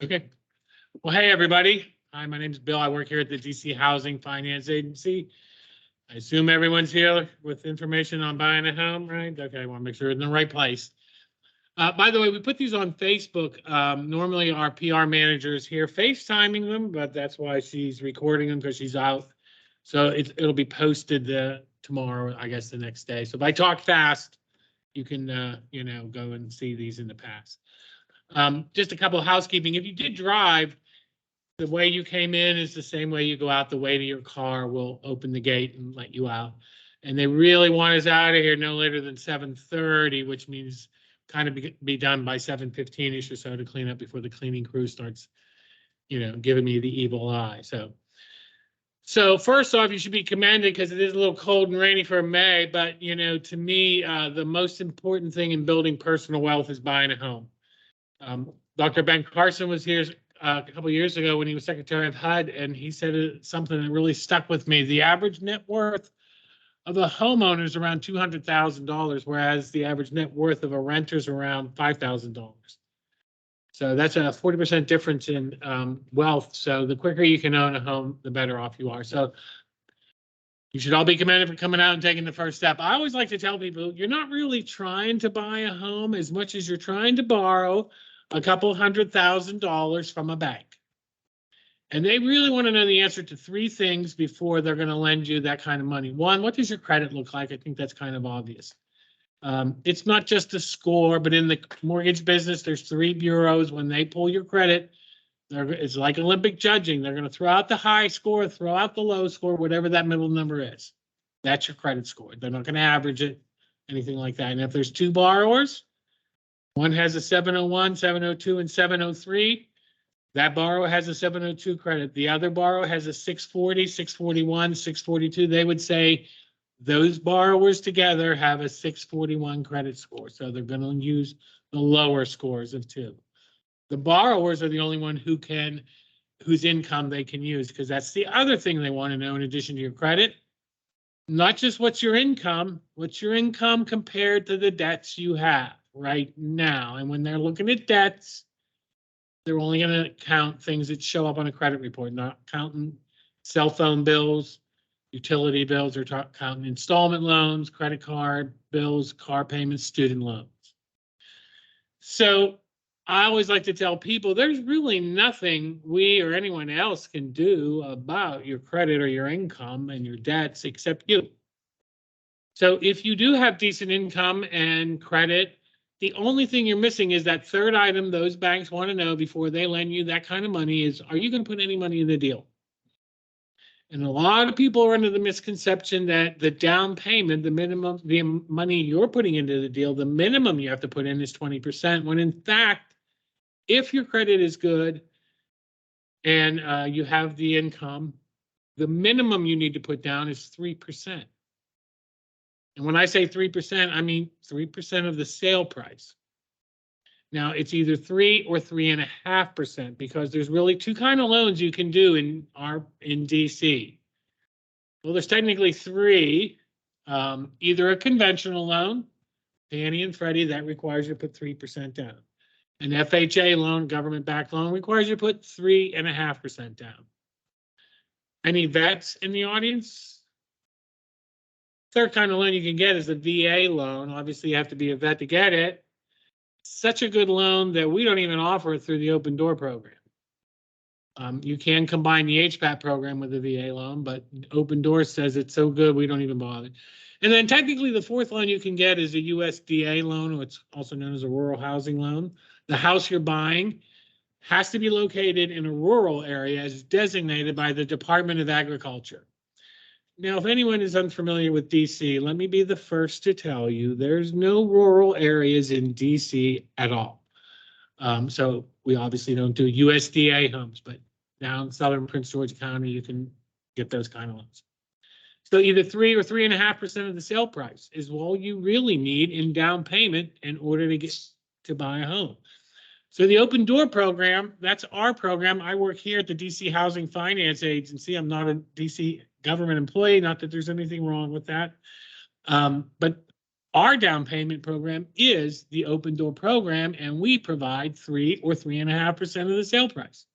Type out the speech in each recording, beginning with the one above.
Okay. Well, hey, everybody. Hi, my name is Bill. I work here at the DC Housing Finance Agency. I assume everyone's here with information on buying a home, right? Okay, I want to make sure it's in the right place. By the way, we put these on Facebook. Normally our PR manager is here FaceTiming them, but that's why she's recording them because she's out. So it'll be posted tomorrow, I guess the next day. So if I talk fast, you can, go and see these in the past. Just a couple of housekeeping. If you did drive, the way you came in is the same way you go out. The way to your car will open the gate and let you out. And they really want us out of here no later than 7:30, which means kind of be done by 7:15-ish or so to clean up before the cleaning crew starts, giving me the evil eye. So first off, you should be commended because it is a little cold and rainy for May. But, to me, the most important thing in building personal wealth is buying a home. Dr. Ben Carson was here a couple of years ago when he was Secretary of HUD, and he said something that really stuck with me. The average net worth of a homeowner is around $200,000, whereas the average net worth of a renter is around $5,000. So that's a 40% difference in wealth. So the quicker you can own a home, the better off you are. So you should all be commended for coming out and taking the first step. I always like to tell people, you're not really trying to buy a home as much as you're trying to borrow a couple $100,000 from a bank. And they really want to know the answer to three things before they're going to lend you that kind of money. One, what does your credit look like? I think that's kind of obvious. It's not just a score, but in the mortgage business, there's three bureaus. When they pull your credit, it's like Olympic judging. They're going to throw out the high score, throw out the low score, whatever that middle number is. That's your credit score. They're not going to average it, anything like that. And if there's two borrowers, one has a 701, 702, and 703. That borrower has a 702 credit. The other borrower has a 640, 641, 642. They would say those borrowers together have a 641 credit score. So they're going to use the lower scores of two. The borrowers are the only one whose income they can use, because that's the other thing they want to know in addition to your credit. Not just what's your income compared to the debts you have right now. And when they're looking at debts, they're only going to count things that show up on a credit report, not counting cell phone bills, utility bills, or counting installment loans, credit card bills, car payments, student loans. So I always like to tell people there's really nothing we or anyone else can do about your credit or your income and your debts except you. So if you do have decent income and credit, the only thing you're missing is that third item those banks want to know before they lend you that kind of money is, are you going to put any money in the deal? And a lot of people are under the misconception that the down payment, the money you're putting into the deal, the minimum you have to put in is 20%, when in fact, if your credit is good and you have the income, the minimum you need to put down is 3%. And when I say 3%, I mean 3% of the sale price. Now, it's either 3 or 3.5%, because there's really two kinds of loans you can do in DC. Well, there's technically three. Either a conventional loan, Fannie and Freddie, that requires you to put 3% down. An FHA loan, government-backed loan, requires you to put 3.5% down. Any vets in the audience? Third kind of loan you can get is a VA loan. Obviously, you have to be a vet to get it. Such a good loan that we don't even offer it through the Open Door program. You can combine the HVAP program with a VA loan, but Open Door says it's so good we don't even bother. And then technically the fourth loan you can get is a USDA loan, which is also known as a rural housing loan. The house you're buying has to be located in a rural area as designated by the Department of Agriculture. Now, if anyone is unfamiliar with DC, let me be the first to tell you there's no rural areas in DC at all. So we obviously don't do USDA homes, but down in southern Prince George County, you can get those kind of loans. So either 3 or 3.5% of the sale price is all you really need in down payment in order to get to buy a home. So the Open Door program, that's our program. I work here at the DC Housing Finance Agency. I'm not a DC government employee, not that there's anything wrong with that. But Our down payment program is the Open Door program, and we provide 3 or 3.5% of the sale price.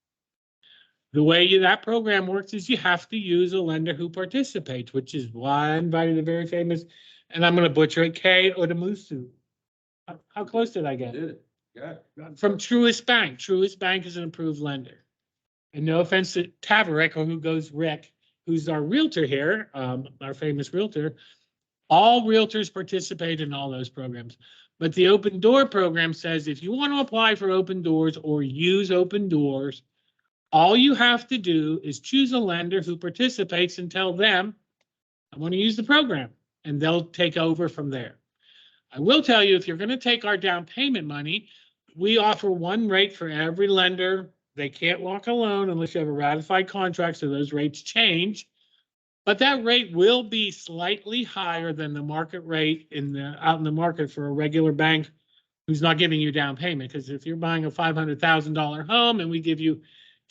The way that program works is you have to use a lender who participates, which is why I invited the very famous, and I'm going to butcher it, Kay Odamusu. How close did I get? Did it? Yeah. From Truist Bank. Truist Bank is an approved lender. And no offense to Taverick, or who goes Rick, who's our realtor here, our famous realtor. All realtors participate in all those programs. But the Open Door program says if you want to apply for Open Doors or use Open Doors, all you have to do is choose a lender who participates and tell them, I want to use the program, and they'll take over from there. I will tell you, if you're going to take our down payment money, we offer one rate for every lender. They can't walk alone unless you have a ratified contract, so those rates change. But that rate will be slightly higher than the market rate out in the market for a regular bank who's not giving you down payment. Because if you're buying a $500,000 home and we give you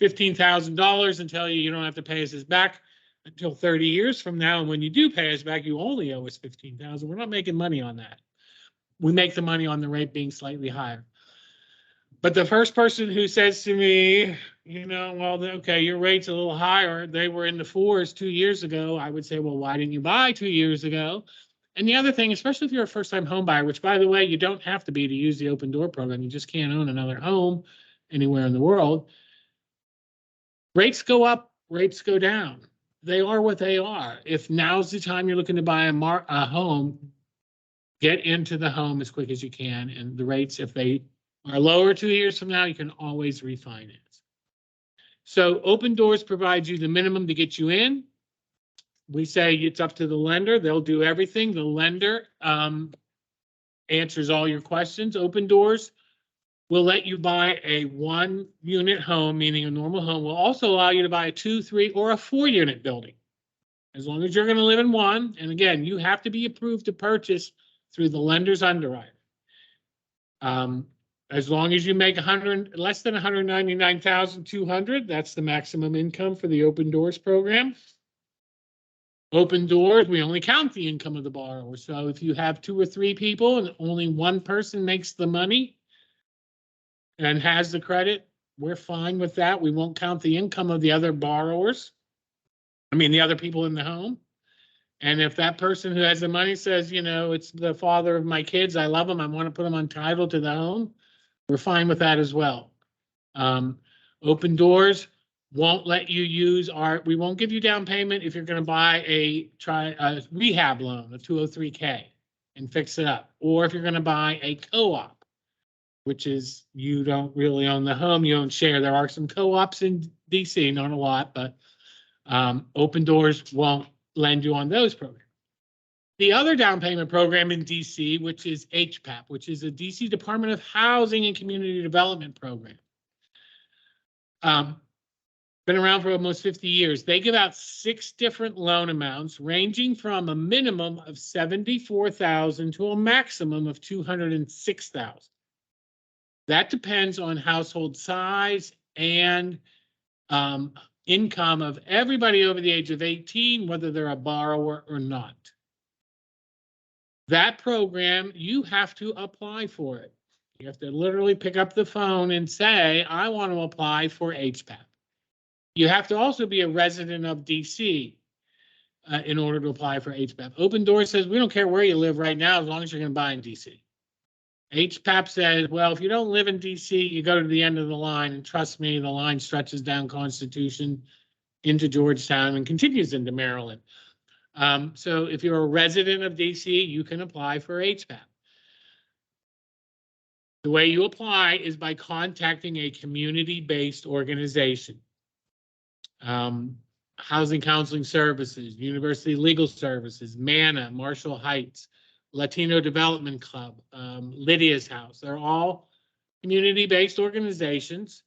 $15,000 and tell you you don't have to pay us back until 30 years from now, and when you do pay us back, you only owe us $15,000. We're not making money on that. We make the money on the rate being slightly higher. But the first person who says to me, well, okay, your rate's a little higher. They were in the 4s 2 years ago. I would say, well, why didn't you buy 2 years ago? And the other thing, especially if you're a first-time home buyer, which, by the way, you don't have to be to use the Open Door program. You just can't own another home anywhere in the world. Rates go up, rates go down. They are what they are. If now's the time you're looking to buy a home, get into the home as quick as you can. And the rates, if they are lower 2 years from now, you can always refinance. So Open Doors provides you the minimum to get you in. We say it's up to the lender. They'll do everything. The lender answers all your questions. Open Doors will let you buy a 1-unit home, meaning a normal home. Will also allow you to buy a 2, 3, or a 4-unit building, as long as you're going to live in one. And again, you have to be approved to purchase through the lender's underwriter. As long as you make less than $199,200, that's the maximum income for the Open Doors program. Open Doors, we only count the income of the borrower. So if you have 2 or 3 people and only one person makes the money and has the credit, we're fine with that. We won't count the income of the other borrowers. The other people in the home. And if that person who has the money says, it's the father of my kids, I love them, I want to put them on title to the home, we're fine with that as well. Open Doors won't let you use we won't give you down payment if you're going to buy a rehab loan, a 203K, and fix it up. Or if you're going to buy a co-op, which is you don't really own the home, you own share. There are some co-ops in DC, not a lot, but Open Doors won't lend you on those programs. The other down payment program in DC, which is HPAP, which is a DC Department of Housing and Community Development program. Been around for almost 50 years. They give out 6 different loan amounts, ranging from a minimum of $74,000 to a maximum of $206,000. That depends on household size and income of everybody over the age of 18, whether they're a borrower or not. That program, you have to apply for it. You have to literally pick up the phone and say, I want to apply for HPAP. You have to also be a resident of DC in order to apply for HPAP. Open Doors says, we don't care where you live right now, as long as you're going to buy in DC. HPAP says, well, if you don't live in DC, you go to the end of the line, and trust me, the line stretches down Constitution into Georgetown and continues into Maryland. So if you're a resident of DC, you can apply for HPAP. The way you apply is by contacting a community-based organization. Housing Counseling Services, University Legal Services, MANA, Marshall Heights, Latino Development Club, Lydia's House. They're all community-based organizations.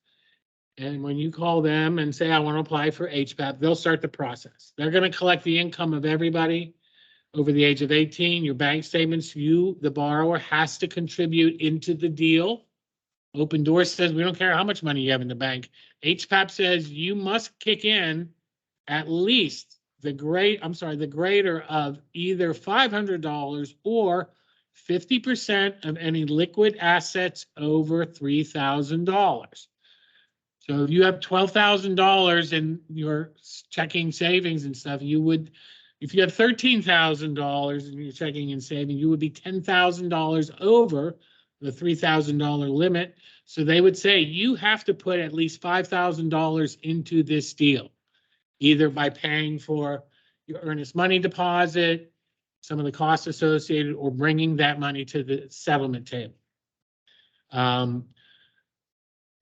And when you call them and say, I want to apply for HPAP, they'll start the process. They're going to collect the income of everybody over the age of 18. Your bank statements, you, the borrower, has to contribute into the deal. Open Doors says, we don't care how much money you have in the bank. HPAP says you must kick in at least the greater of either $500 or 50% of any liquid assets over $3,000. So if you have $12,000 in your checking savings and stuff, you would, if you have $13,000 in your checking and saving, you would be $10,000 over the $3,000 limit. So they would say you have to put at least $5,000 into this deal, either by paying for your earnest money deposit, some of the costs associated, or bringing that money to the settlement table.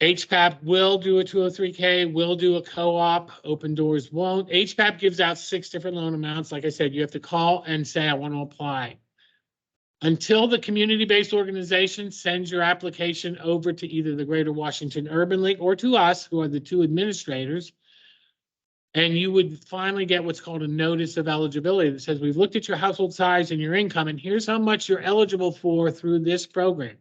HPAP will do a 203K, will do a co-op, Open Doors won't. HPAP gives out 6 different loan amounts. Like I said, you have to call and say, I want to apply. Until the community-based organization sends your application over to either the Greater Washington Urban League or to us, who are the 2 administrators, and you would finally get what's called a notice of eligibility that says, we've looked at your household size and your income, and here's how much you're eligible for through this program.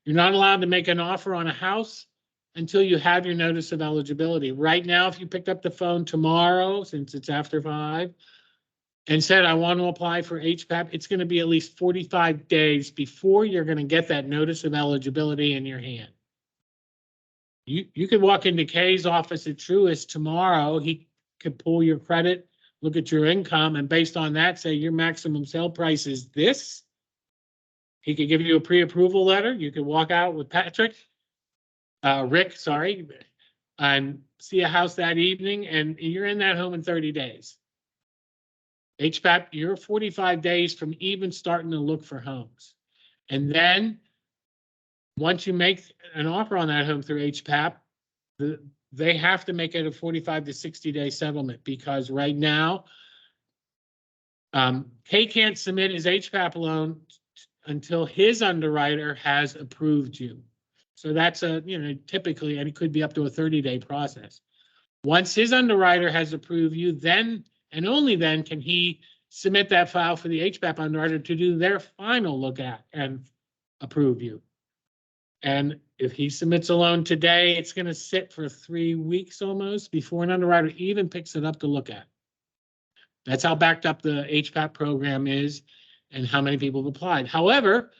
You're not allowed to make an offer on a house until you have your notice of eligibility. Right now, if you picked up the phone tomorrow, since it's after 5, and said, I want to apply for HPAP, it's going to be at least 45 days before you're going to get that notice of eligibility in your hand. You could walk into Kay's office at Truist tomorrow. He could pull your credit, look at your income, and based on that, say your maximum sale price is this. He could give you a pre-approval letter. You could walk out with Rick, sorry, and see a house that evening, and you're in that home in 30 days. HPAP, you're 45 days from even starting to look for homes. And then once you make an offer on that home through HPAP, they have to make it a 45 to 60-day settlement, because right now, Kay can't submit his HPAP loan until his underwriter has approved you. So that's typically, and it could be up to a 30-day process. Once his underwriter has approved you, then and only then can he submit that file for the HPAP underwriter to do their final look at and approve you. And if he submits a loan today, it's going to sit for 3 weeks almost before an underwriter even picks it up to look at. That's how backed up the HPAP program is and how many people have applied. However,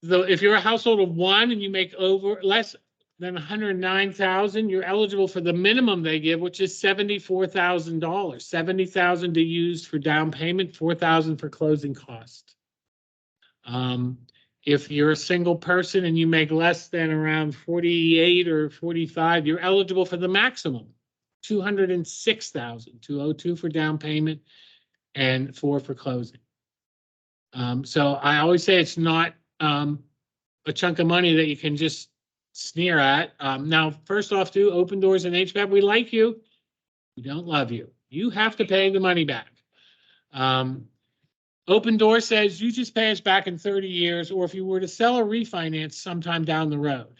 though, if you're a household of 1 and you make less than $109,000, you're eligible for the minimum they give, which is $74,000. $70,000 to use for down payment, $4,000 for closing cost. If you're a single person and you make less than around 48 or 45, you're eligible for the maximum, $206,000, $202 for down payment and $4 for closing. So I always say it's not a chunk of money that you can just sneer at. Now, first off, too, Open Doors and HPAP, we like you. We don't love you. You have to pay the money back. Open Door says you just pay us back in 30 years, or if you were to sell or refinance sometime down the road.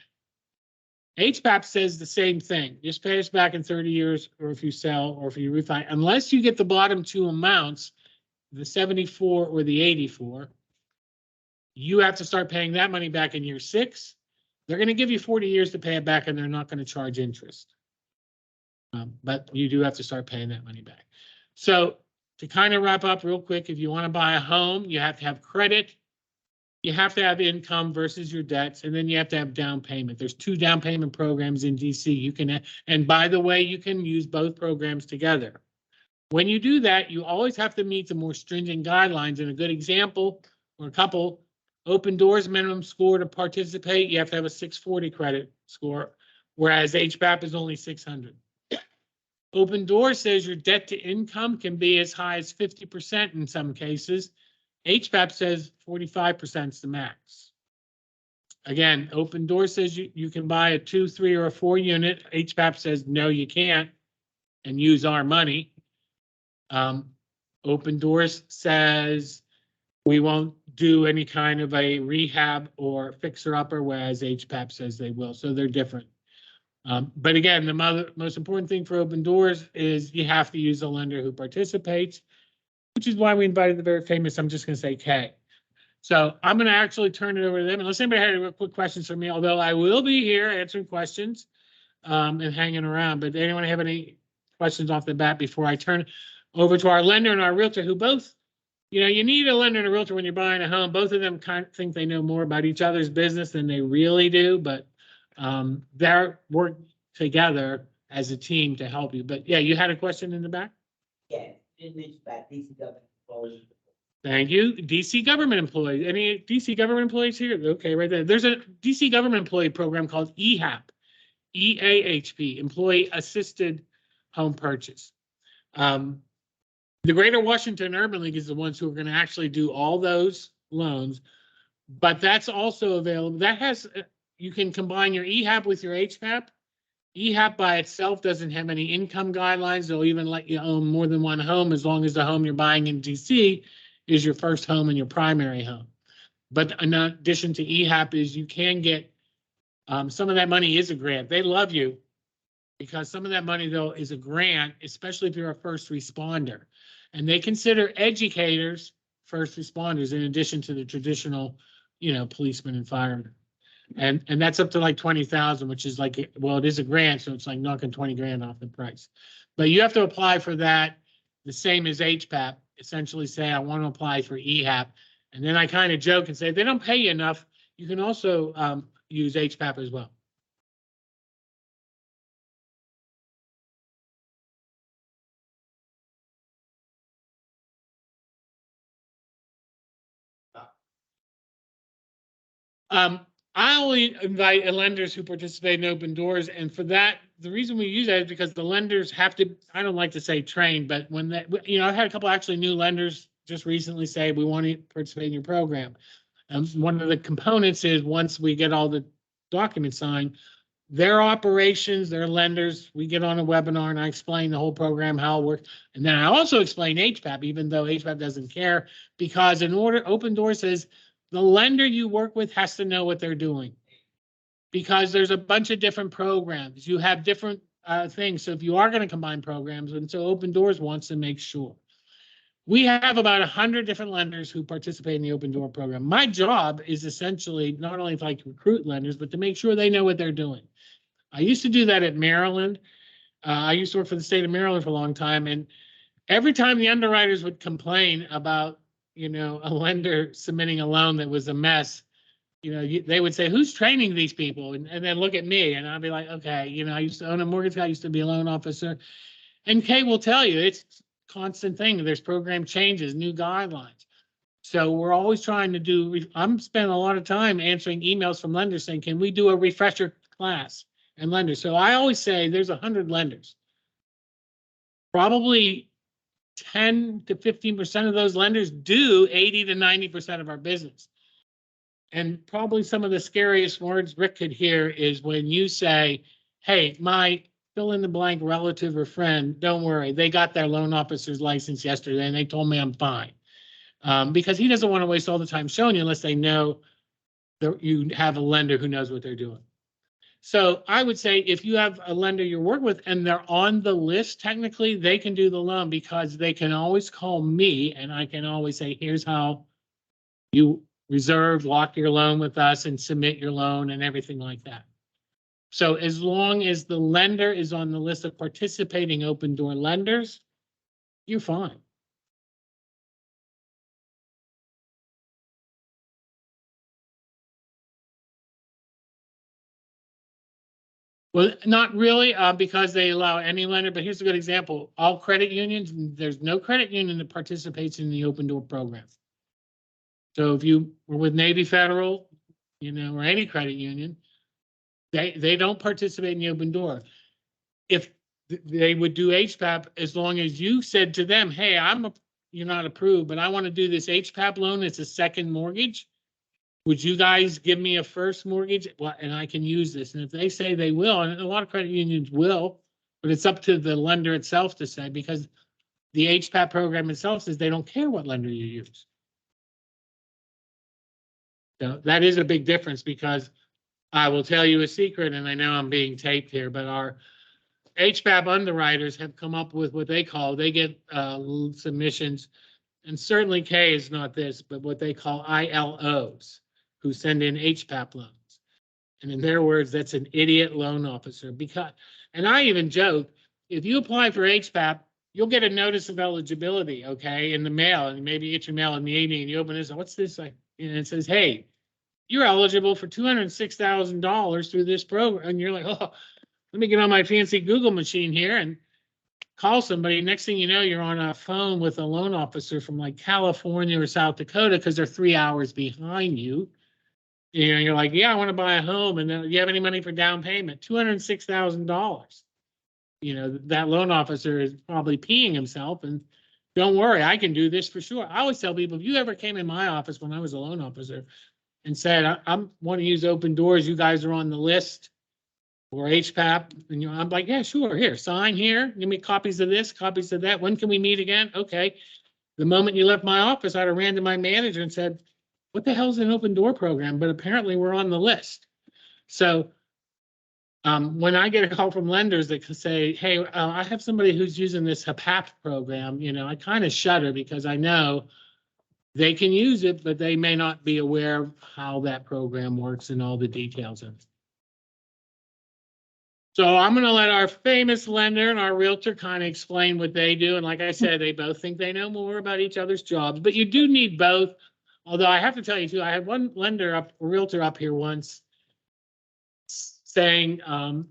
HPAP says the same thing. Just pay us back in 30 years, or if you sell, or if you refinance, unless you get the bottom 2 amounts, the 74 or the 84, you have to start paying that money back in year 6. They're going to give you 40 years to pay it back, and they're not going to charge interest. But you do have to start paying that money back. So to kind of wrap up real quick, if you want to buy a home, you have to have credit, you have to have income versus your debts, and then you have to have down payment. There's 2 down payment programs in DC. You can, and by the way, you can use both programs together. When you do that, you always have to meet the more stringent guidelines. And a good example, or a couple, Open Doors minimum score to participate, you have to have a 640 credit score, whereas HPAP is only 600. Open Doors says your debt to income can be as high as 50% in some cases. HPAP says 45% is the max. Again, Open Doors says you can buy a 2, 3, or a 4 unit. HPAP says no, you can't, and use our money. Open Doors says we won't do any kind of a rehab or fixer-upper, whereas HPAP says they will. So they're different. But again, the most important thing for Open Doors is you have to use a lender who participates, which is why we invited the very famous, I'm just going to say Kay. So I'm going to actually turn it over to them, unless anybody had any quick questions for me, although I will be here answering questions and hanging around. But anyone have any questions off the bat before I turn over to our lender and our realtor, who both You know, you need a lender and a realtor when you're buying a home. Both of them kind of think they know more about each other's business than they really do, but they're work together as a team to help you. But yeah, you had a question in the back? Yeah, didn't mention about DC government employees. Thank you. DC government employees. Any DC government employees here? Okay, right there. There's a DC government employee program called EHAP, EAHP, Employee Assisted Home Purchase. The Greater Washington Urban League is the ones who are going to actually do all those loans, but that's also available. That has, you can combine your EHAP with your HPAP. EHAP by itself doesn't have any income guidelines. They'll even let you own more than one home as long as the home you're buying in DC is your first home and your primary home. But in addition to EHAP is you can get, some of that money is a grant. They love you because some of that money though is a grant, especially if you're a first responder. And they consider educators first responders in addition to the traditional, you know, policemen and firemen. And that's up to like 20,000, which is like, well, it is a grant, so it's like knocking 20 grand off the price. But you have to apply for that the same as HPAP. Essentially say, I want to apply for EHAP. And then I kind of joke and say, if they don't pay you enough, you can also use HPAP as well. I only invite lenders who participate in open doors. And for that, the reason we use that is because the lenders have to, I don't like to say train, but when that, you know, I've had a couple actually new lenders just recently say, we want to participate in your program. One of the components is once we get all the documents signed, their operations, their lenders, we get on a webinar and I explain the whole program, how it works. And then I also explain HPAP, even though HPAP doesn't care, because in order, open door says, the lender you work with has to know what they're doing because there's a bunch of different programs. You have different things. So if you are going to combine programs, and so Open Doors wants to make sure. We have about 100 different lenders who participate in the Open Door program. My job is essentially not only if I recruit lenders, but to make sure they know what they're doing. I used to do that at Maryland. I used to work for the state of Maryland for a long time. And every time the underwriters would complain about, you know, a lender submitting a loan that was a mess, you know, they would say, who's training these people? And then look at me. And I'd be like, okay, you know, I used to own a mortgage guy, I used to be a loan officer. And Kay will tell you, it's a constant thing. There's program changes, new guidelines. So we're always trying to do, I'm spending a lot of time answering emails from lenders saying, can we do a refresher class and lenders? So I always say there's 100 lenders. Probably 10 to 15% of those lenders do 80 to 90% of our business. And probably some of the scariest words Rick could hear is when you say, hey, my fill in the blank relative or friend, don't worry, they got their loan officer's license yesterday and they told me I'm fine. Because he doesn't want to waste all the time showing you unless they know that you have a lender who knows what they're doing. So I would say if you have a lender you're working with and they're on the list, technically they can do the loan because they can always call me and I can always say, here's how you reserve, lock your loan with us and submit your loan and everything like that. So as long as the lender is on the list of participating open door lenders, you're fine. Well, not really, because they allow any lender, but here's a good example. All credit unions, there's no credit union that participates in the open door program. So if you were with Navy Federal, you know, or any credit union, they don't participate in the open door. If they would do HPAP as long as you said to them, hey, you're not approved, but I want to do this HPAP loan. It's a second mortgage. Would you guys give me a first mortgage? Well, and I can use this. And if they say they will, and a lot of credit unions will, but it's up to the lender itself to say, because the HPAP program itself says they don't care what lender you use. So that is a big difference because I will tell you a secret, and I know I'm being taped here, but our HPAP underwriters have come up with what they call, they get submissions, and certainly Kay is not this, but what they call ILOs, who send in HPAP loans. And in their words, that's an idiot loan officer. Because, and I even joke, if you apply for HPAP, you'll get a notice of eligibility, okay, in the mail, and maybe you get your mail in the evening and you open this, what's this? Like, and it says, hey, you're eligible for $206,000 through this program. And you're like, oh, let me get on my fancy Google machine here and call somebody. Next thing you know, you're on a phone with a loan officer from like California or South Dakota because they're 3 hours behind you. You know, you're like, yeah, I want to buy a home. And then you have any money for down payment? $206,000. You know, that loan officer is probably peeing himself. And don't worry, I can do this for sure. I always tell people, if you ever came in my office when I was a loan officer and said, I want to use Open Doors, you guys are on the list, or HPAP, and I'm like, yeah, sure, here, sign here, give me copies of this, copies of that. When can we meet again? Okay. The moment you left my office, I'd have ran to my manager and said, what the hell's an open door program? But apparently we're on the list. So when I get a call from lenders that can say, hey, I have somebody who's using this HPAP program, you know, I kind of shudder because I know they can use it, but they may not be aware of how that program works and all the details of it. So I'm going to let our famous lender and our realtor kind of explain what they do. And like I said, they both think they know more about each other's jobs, but you do need both. Although I have to tell you too, I had one realtor up here once saying, and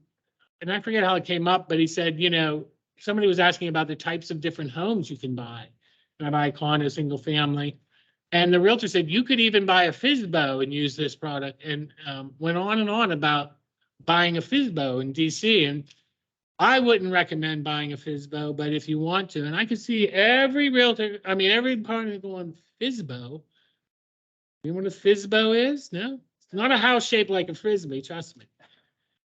I forget how it came up, but he said, you know, somebody was asking about the types of different homes you can buy. Can I buy a condo, single family? And the realtor said, you could even buy a FSBO and use this product, and went on and on about buying a FSBO in DC. And I wouldn't recommend buying a FSBO, but if you want to, and I could see every realtor, I mean, every partner going, FSBO. You know what a FSBO is? No, it's not a house shaped like a Frisbee, trust me.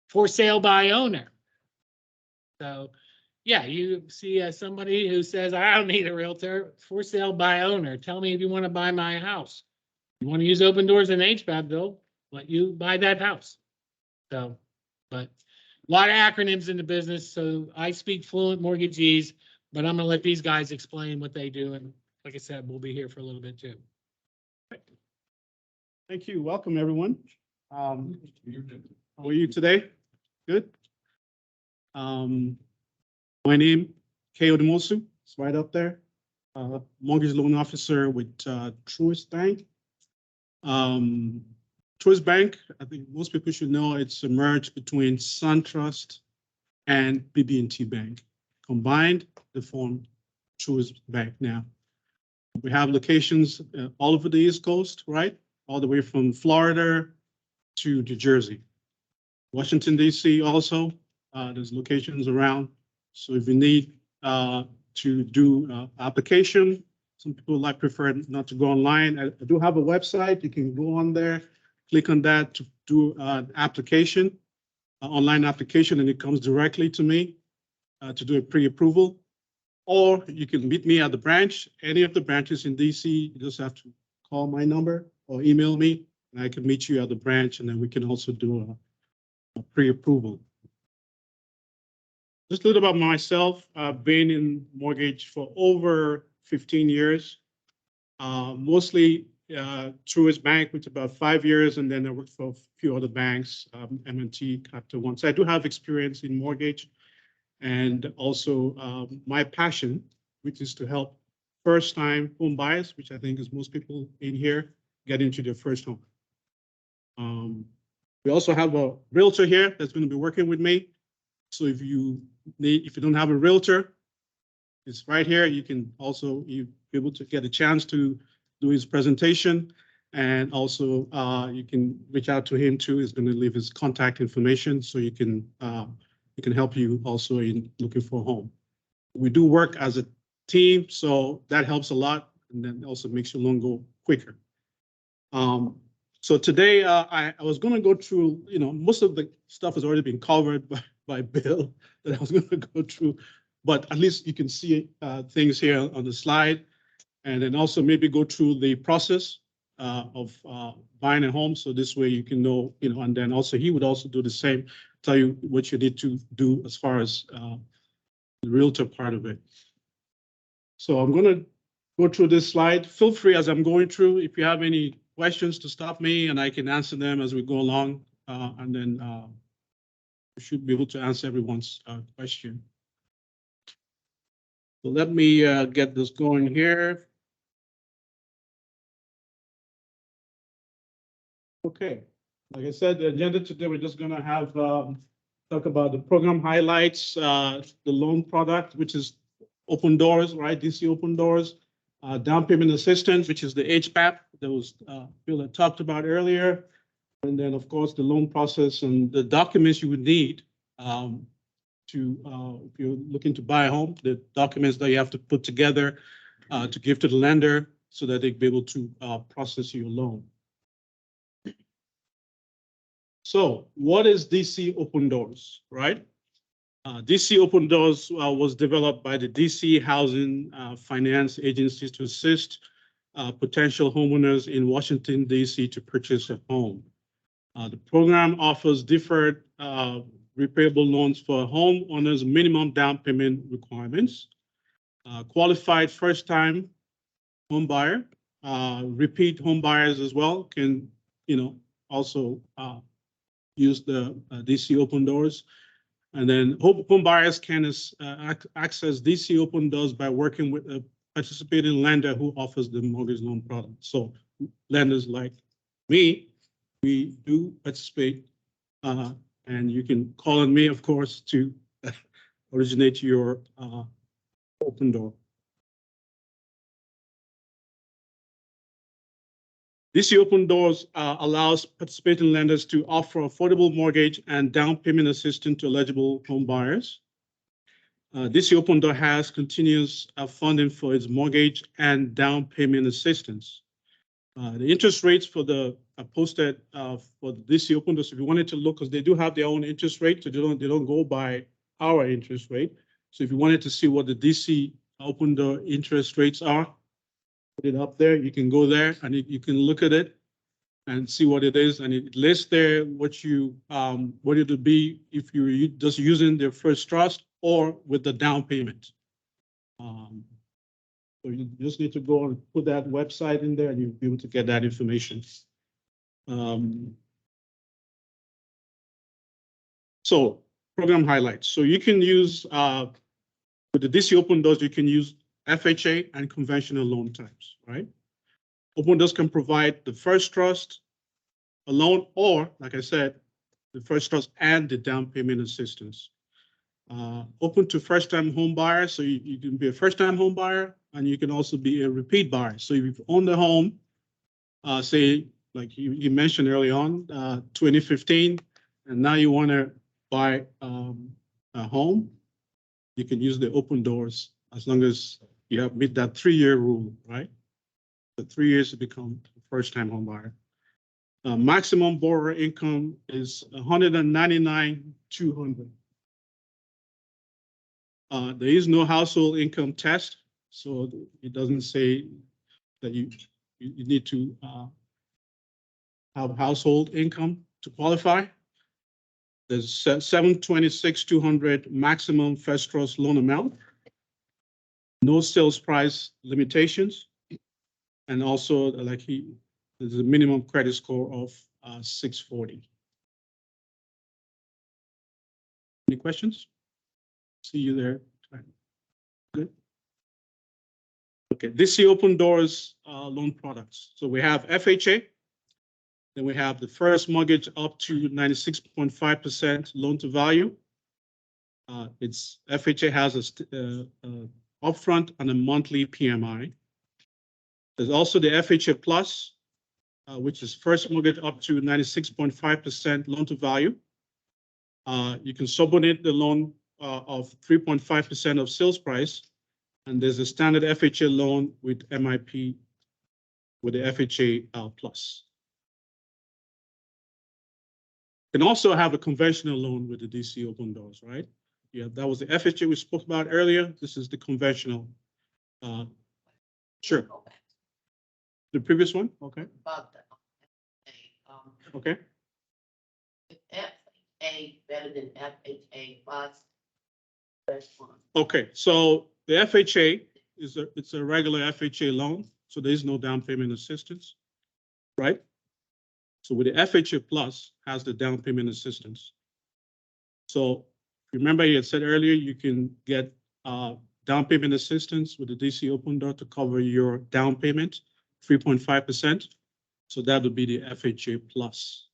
For sale by owner. So yeah, you see somebody who says, I don't need a realtor, for sale by owner. Tell me if you want to buy my house. You want to use Open Doors and HVAC, they'll let you buy that house. So, but a lot of acronyms in the business. So I speak fluent mortgagees, but I'm going to let these guys explain what they do. And like I said, we'll be here for a little bit too. Thank you. Welcome, everyone. How are you today? Good. My name, Keo Demosu, it's right up there. Mortgage loan officer with Truist Bank. Truist Bank, I think most people should know, it's a merge between SunTrust and BB&T Bank. Combined, they form Truist Bank now. We have locations all over the East Coast, right? All the way from Florida to New Jersey. Washington, D.C. also, there's locations around. So if you need to do application, some people prefer not to go online. I do have a website. You can go on there, click on that to do an application, online application, and it comes directly to me to do a pre-approval. Or you can meet me at the branch, any of the branches in DC. You just have to call my number or email me, and I can meet you at the branch, and then we can also do a pre-approval. Just a little about myself. I've been in mortgage for over 15 years, mostly Truist Bank, which is about 5 years, and then I worked for a few other banks, M&T, Capital One. So I do have experience in mortgage, and also my passion, which is to help first-time home buyers, which I think is most people in here, get into their first home. We also have a realtor here that's going to be working with me. So if you don't have a realtor, it's right here. You can also be able to get a chance to do his presentation, and also you can reach out to him too. He's going to leave his contact information, so you can help you also in looking for a home. We do work as a team, so that helps a lot, and then also makes your loan go quicker. So today I was going to go through, most of the stuff has already been covered by Bill that I was going to go through, but at least you can see things here on the slide, and then also maybe go through the process of buying a home. So this way you can know, and then also he would also do the same, tell you what you need to do as far as the realtor part of it. So I'm going to go through this slide. Feel free as I'm going through, if you have any questions, to stop me and I can answer them as we go along. And then we should be able to answer everyone's question. So let me get this going here. Okay, like I said, the agenda today, we're just gonna have talk about the program highlights, the loan product, which is open doors, right? DC open doors, down payment assistance, which is the HPAP that was Bill had talked about earlier. And then, of course, the loan process and the documents you would need if you're looking to buy a home, the documents that you have to put together to give to the lender so that they'll be able to process your loan. So what is DC Open Doors, right? DC Open Doors was developed by the DC Housing Finance Agency to assist potential homeowners in Washington, DC to purchase a home. The program offers different repayable loans for homeowners' minimum down payment requirements. Qualified first-time home buyer, repeat home buyers as well can, also use the DC Open Doors. And then home buyers can access DC Open Doors by working with a participating lender who offers the mortgage loan product. So lenders like me, we do participate, and you can call on me, of course, to originate your open door. DC Open Doors allows participating lenders to offer affordable mortgage and down payment assistance to eligible home buyers. DC Open Door has continuous funding for its mortgage and down payment assistance. The interest rates for the posted for the DC Open Doors, if you wanted to look, because they do have their own interest rate, so they don't go by our interest rate. So if you wanted to see what the DC Open Door interest rates are, it up there, you can go there and you can look at it and see what it is, and it lists there what it'll be if you're just using their first trust or with the down payment. So you just need to go and put that website in there and you'll be able to get that information. So program highlights. So you can use with the DC Open Doors, you can use FHA and conventional loan types, right? Open Doors can provide the first trust, a loan, or like I said, the first trust and the down payment assistance. Open to first-time home buyers, so you can be a first-time home buyer, and you can also be a repeat buyer. So if you've owned a home, say like you mentioned early on, 2015, and now you want to buy a home, you can use the Open Doors as long as you have met that 3-year rule, right? The 3 years to become a first-time home buyer. Maximum borrower income is $199,200. There is no household income test, so it doesn't say that you need to have household income to qualify. There's $726,200 maximum first trust loan amount. No sales price limitations, and also there's a minimum credit score of 640. Any questions? See you there. Good. Okay, DC Open Doors loan products. So we have FHA. Then we have the first mortgage up to 96.5% loan to value. It's FHA has a upfront and a monthly PMI. There's also the FHA Plus, which is first mortgage up to 96.5% loan to value. You can subordinate the loan of 3.5% of sales price, and there's a standard FHA loan with MIP with the FHA Plus. You can also have a conventional loan with the DC Open Doors, right? Yeah, that was the FHA we spoke about earlier. This is the conventional. Sure. The previous one, okay. About the, Okay. FHA better than FHA plus. First one. Okay, so the FHA it's a regular FHA loan, so there is no down payment assistance, right? So with the FHA Plus has the down payment assistance. So remember you had said earlier you can get down down payment assistance with the DC Open Door to cover your down payment, 3.5%. So that would be the FHA plus.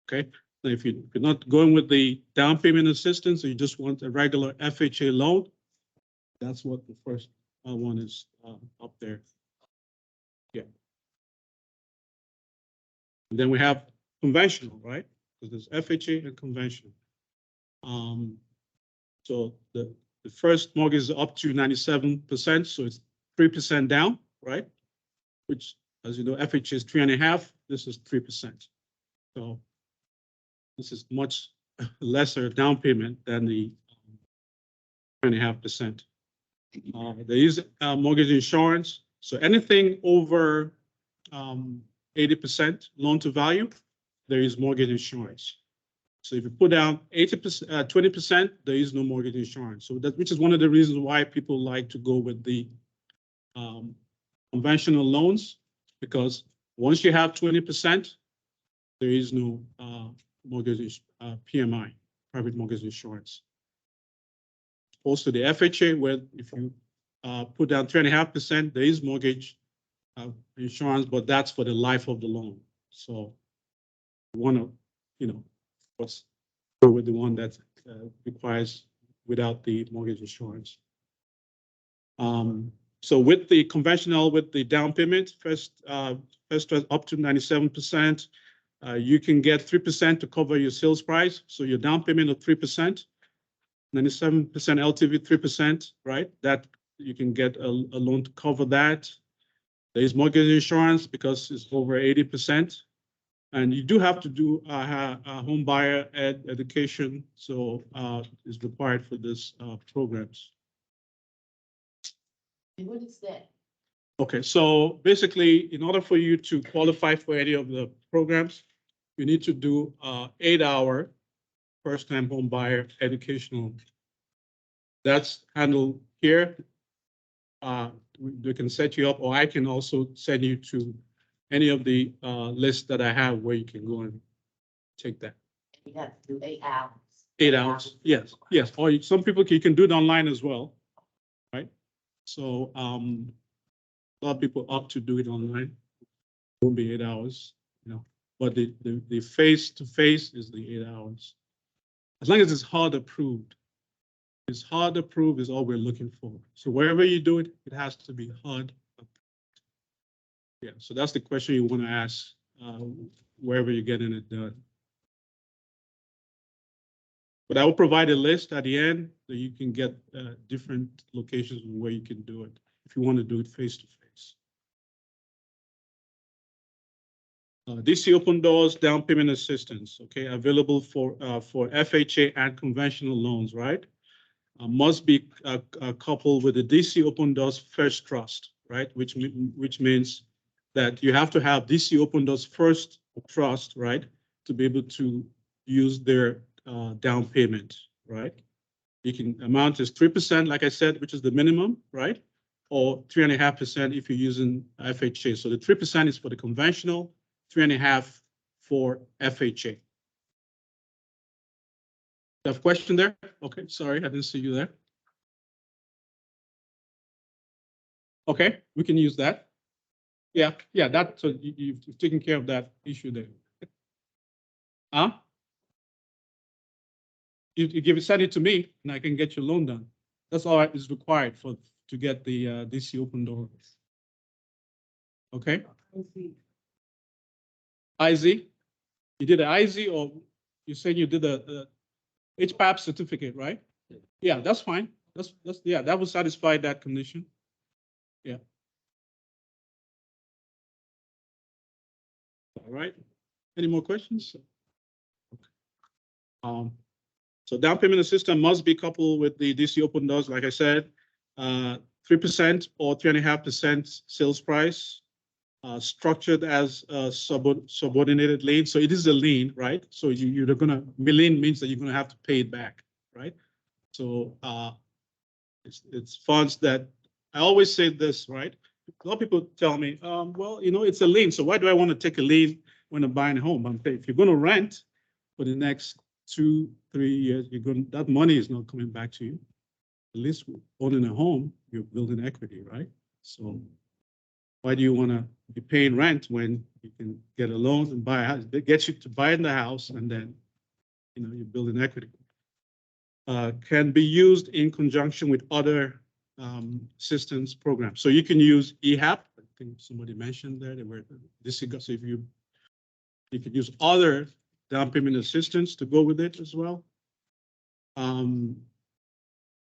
Okay. Now, if you're not going with the down payment assistance, or you just want a regular FHA loan, that's what the first one is up there. Yeah. And then we have conventional, right? Because there's FHA and conventional. So the first mortgage is up to 97%, so it's 3% down, right? Which, as you know, FHA is 3.5%. This is 3%. So this is much lesser down payment than the 3.5%. There is mortgage insurance. So anything over 80% loan to value, there is mortgage insurance. So if you put down 80%, 20%, there is no mortgage insurance. So that, which is one of the reasons why people like to go with the conventional loans, because once you have 20%, there is no mortgage PMI, private mortgage insurance. Opposed to the FHA, where if you put down 3.5%, there is mortgage insurance, but that's for the life of the loan. So you want to, you know, what's go with the one that requires without the mortgage insurance. So with the conventional, with the down payment, first up to 97%, you can get 3% to cover your sales price. So your down payment of 3%, 97% LTV, 3%, right? That you can get a loan to cover that. There is mortgage insurance because it's over 80%. And you do have to do a home buyer education, so it's required for this programs. And what is that? Okay, so basically, in order for you to qualify for any of the programs, you need to do 8-hour first-time home buyer educational. That's handled here. We can set you up, or I can also send you to any of the lists that I have where you can go and take that. You have to do 8 hours. 8 hours, yes, yes. Or some people you can do it online as well, right? So a lot of people opt to do it online. It won't be 8 hours, you know. But the face-to-face is the 8 hours. As long as it's hard approved. It's hard approved is all we're looking for. So wherever you do it, it has to be hard approved. Yeah, so that's the question you want to ask wherever you're getting it done. But I will provide a list at the end that you can get different locations where you can do it if you want to do it face-to-face. DC Open Doors down payment assistance, okay, available for FHA and conventional loans, right? Must be coupled with the DC Open Doors First Trust, right? Which means that you have to have DC Open Doors First Trust, right, to be able to use their down payment, right? You can amount is 3%, like I said, which is the minimum, right? Or 3.5% if you're using FHA. So the 3% is for the conventional, 3.5% for FHA. You have a question there? Okay, sorry, I didn't see you there. Okay, we can use that. Yeah, that, so you've taken care of that issue there. Huh? You send it to me and I can get your loan done. That's all that is required to get the DC Open Door. Okay? IZ? You did an IZ, or you said you did a HPAP certificate, right? Yeah, that's fine. That's yeah, that will satisfy that condition. Yeah. All right. Any more questions? Okay. So down payment assistance must be coupled with the DC Open Doors, like I said, 3% or 3.5% sales price, structured as a subordinated lien. So it is a lien, right? So you're gonna, lien means that you're gonna have to pay it back, right? So it's funds that, I always say this, right? A lot of people tell me, well, you know, it's a lien, so why do I want to take a lien when I'm buying a home? If you're going to rent for the next 2-3 years, that money is not coming back to you. at least owning a home, you're building equity, right? So why do you want to be paying rent when you can get a loan and buy a house? That gets you to buying the house, and then, you're building equity. Can be used in conjunction with other assistance programs. So you can use EHAP. I think somebody mentioned there, they were discussing. So if you could use other down payment assistance to go with it as well.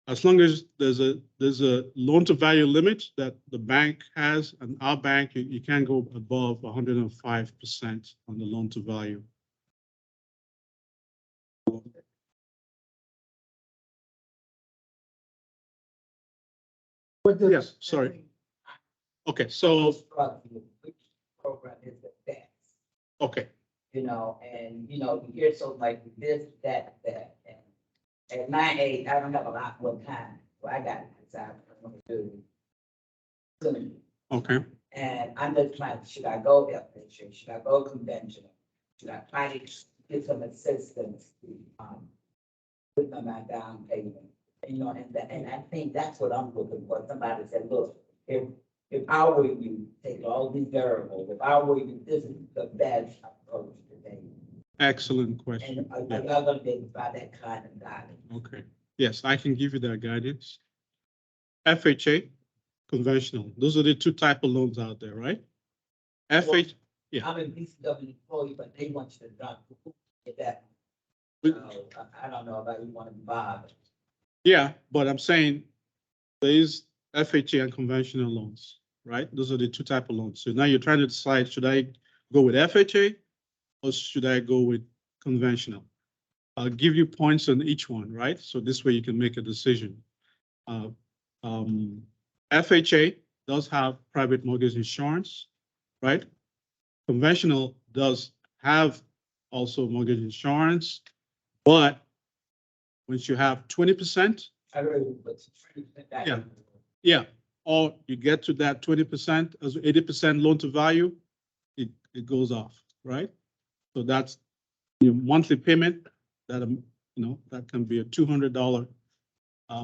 As long as there's a loan to value limit that the bank has, and our bank, you can't go above 105% on the loan to value. Yes, sorry. Okay, so, Which program is the best? okay, And, you hear so like this, that. And at my age, I don't have a lot more time, so I got to decide what I'm going to do. okay. And I'm just trying, should I go FHA? Should I go conventional? Should I try to get some assistance, with my down payment? And I think that's what I'm looking for. Somebody said, look, if I were you, take all these variables, if I were you, this is the best approach today. Excellent question. And are Yeah. y'all gonna be able to provide that kind of guidance? Okay, yes, I can give you that guidance. FHA, conventional, those are the two type of loans out there, right? FHA, yeah. I'm a BCW employee, but they want you to drop get that. But- So, I don't know if you want to be bothered. Yeah, but I'm saying there is FHA and conventional loans, right? Those are the two type of loans. So now you're trying to decide, should I go with FHA or should I go with conventional? I'll give you points on each one, right? So this way you can make a decision. FHA does have private mortgage insurance, right? Conventional does have also mortgage insurance, but once you have 20%, I really put 20% back. Yeah. yeah, or you get to that 20% as 80% loan to value, it goes off, right? So that's your monthly payment that, that can be a $200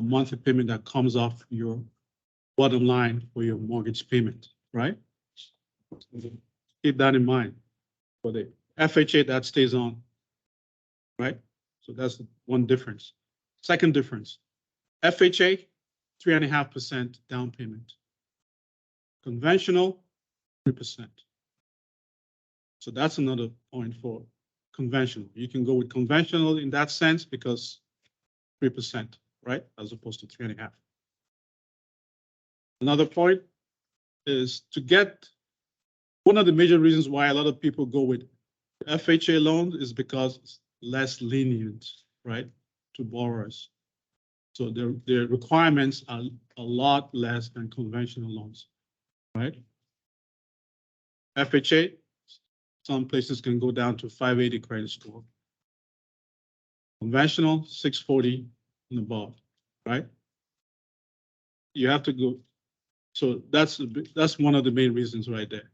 monthly payment that comes off your bottom line for your mortgage payment, right? Keep that in mind. For the FHA, that stays on, right? So that's one difference. Second difference, FHA, 3.5% down payment. Conventional, 3%. So that's another point for conventional. You can go with conventional in that sense because 3%, right? As opposed to 3.5. Another point is to get, one of the major reasons why a lot of people go with FHA loans is because it's less lenient, right, to borrowers. So their requirements are a lot less than conventional loans, right? FHA, some places can go down to 580 credit score. Conventional, 640 and above, right? You have to go. So that's one of the main reasons right there.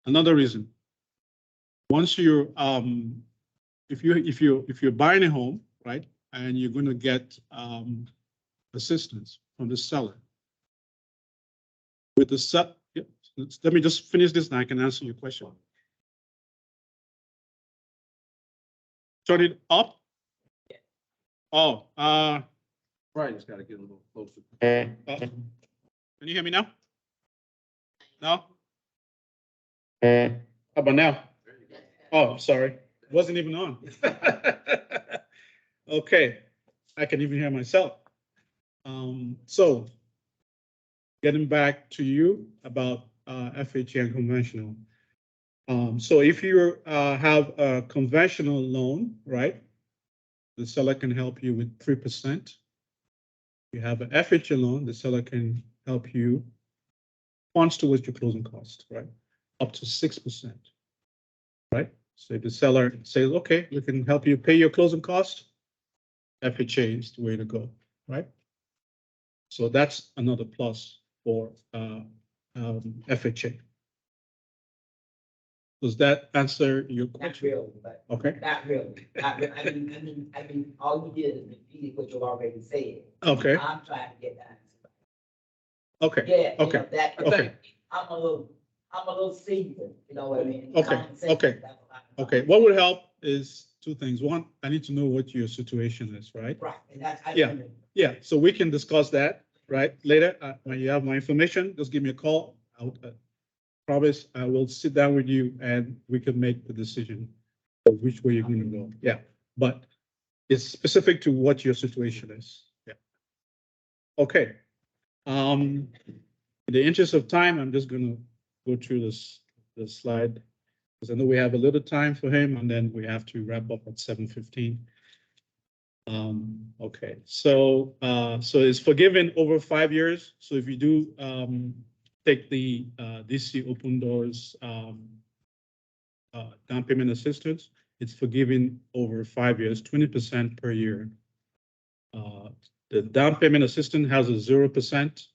Another reason, once you're if you're buying a home, right, and you're going to get assistance from the seller. With the let me just finish this and I can answer your question. Turn it up. Oh, Right, it's gotta get a little closer. can you hear me now? No? How about now? Oh, sorry, it wasn't even on. Okay, I can even hear myself. So getting back to you about FHA and conventional. So if you have a conventional loan, right, the seller can help you with 3%. You have an FHA loan, the seller can help you funds towards your closing cost, right, up to 6%, right? So if the seller says, okay, we can help you pay your closing cost, FHA is the way to go, right? So that's another plus for FHA. Does that answer your Not question? really, but Okay, not really. Not really. I mean, all you did is repeat what you already said. okay, I'm trying to get down okay, to. Yeah, you okay, know, that, okay. I'm a little seasoned, you know what I mean? Okay, Common sense, okay, that's what I'm- okay. What would help is two things. One, I need to know what your situation is, right? Right, and that's. Yeah. Yeah, so we can discuss that, right, later. When you have my information, just give me a call. I'll promise I will sit down with you and we can make the decision of which way you're gonna go. Yeah, but it's specific to what your situation is. Yeah. Okay. In the interest of time, I'm just gonna go through the slide because I know we have a little time for him and then we have to wrap up at 7:15. Okay, so it's forgiven over 5 years. So if you do take the DC Open Doors down payment assistance, it's forgiven over 5 years, 20% per year. The down payment assistance has a 0%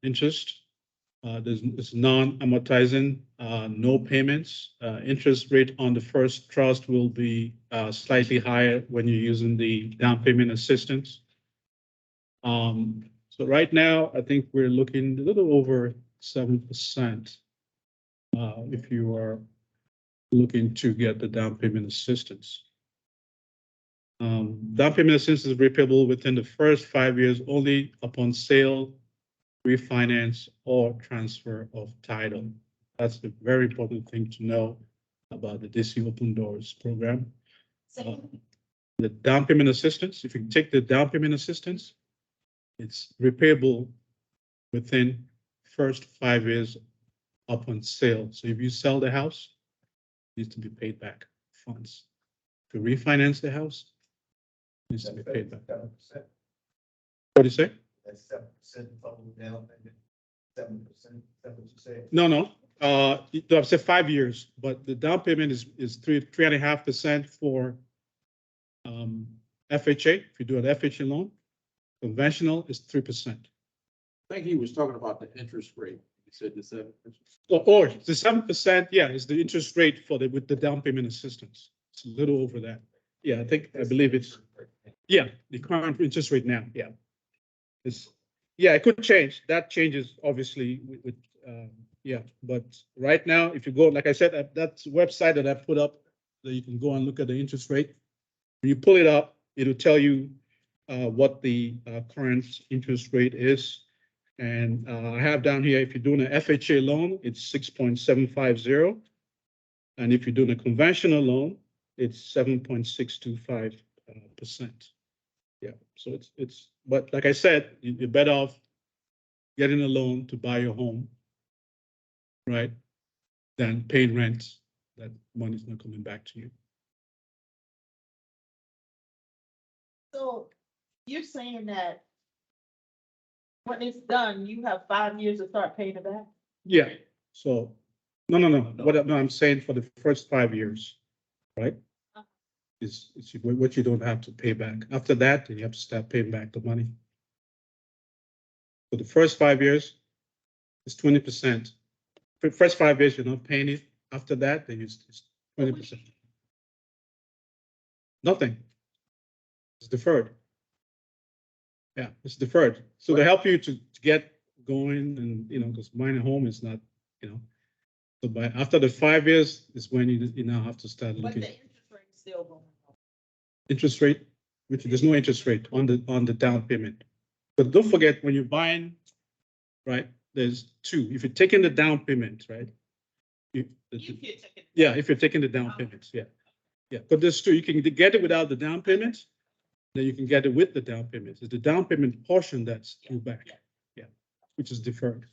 interest. It's non-amortizing, no payments. Interest rate on the first trust will be slightly higher when you're using the down payment assistance. So right now, I think we're looking a little over 7% if you are looking to get the down payment assistance. Down payment assistance is repayable within the first 5 years only upon sale, refinance, or transfer of title. That's a very important thing to know about the DC Open Doors program. The down payment assistance, if you take the down payment assistance, it's repayable within first 5 years upon sale. So if you sell the house, it needs to be paid back funds. If you refinance the house, it needs to be paid back. What do you say? That's 7% total down payment. 7%, is that what you said? No. I've said 5 years, but the down payment is 3.5% for FHA. If you do an FHA loan, conventional is 3%. I think he was talking about the interest rate. He said the 7%. Or the 7%, yeah, is the interest rate with the down payment assistance. It's a little over that. Yeah, I believe it's, yeah, the current interest rate now, yeah. Yeah, it could change. That changes obviously with yeah, but right now, if you go, like I said, that website that I put up, that you can go and look at the interest rate. When you pull it up, it'll tell you what the current interest rate is. And I have down here, if you're doing an FHA loan, it's 6.750. And if you're doing a conventional loan, it's 7.625%. Yeah, so but like I said, you're better off getting a loan to buy your home, right? Than paying rent, that money's not coming back to you. So you're saying that when it's done, you have 5 years to start paying it back? Yeah, so, no. No, I'm saying for the first 5 years, right? Is what you don't have to pay back. After that, then you have to start paying back the money. For the first 5 years, it's 20%. For the first 5 years, you're not paying it. After that, then it's 20%. Nothing. It's deferred. Yeah, it's deferred. So to help you to get going and, because buying a home is not, so after the 5 years is when you now have to start But looking. the interest rate is still going up. Interest rate, which there's no interest rate on the down payment. But don't forget when you're buying, right, there's two. If you're taking the down payment, right? If you're taking- Yeah, if you're taking the down payments, yeah. Yeah, but there's two. You can get it without the down payment, then you can get it with the down payment. It's the down payment portion that's due back, yeah, which is deferred.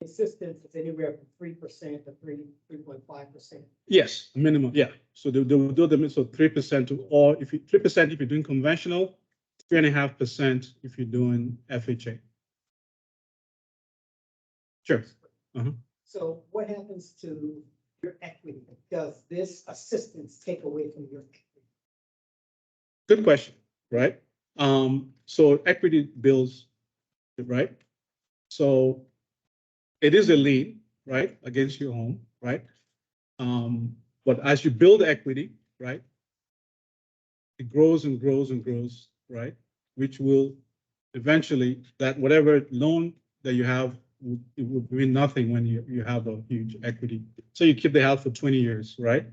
Assistance is anywhere from 3% to 3.5%. Yes, minimum, yeah. So they will do them, so 3% to, or if you 3% if you're doing conventional, 3.5% if you're doing FHA. Sure. So what happens to your equity? Does this assistance take away from your equity? Good question, right? So equity bills, right? So it is a lien, right, against your home, right? But as you build equity, right, it grows and grows and grows, right? Which will eventually, that whatever loan that you have, it will mean nothing when you have a huge equity. So you keep the house for 20 years, right?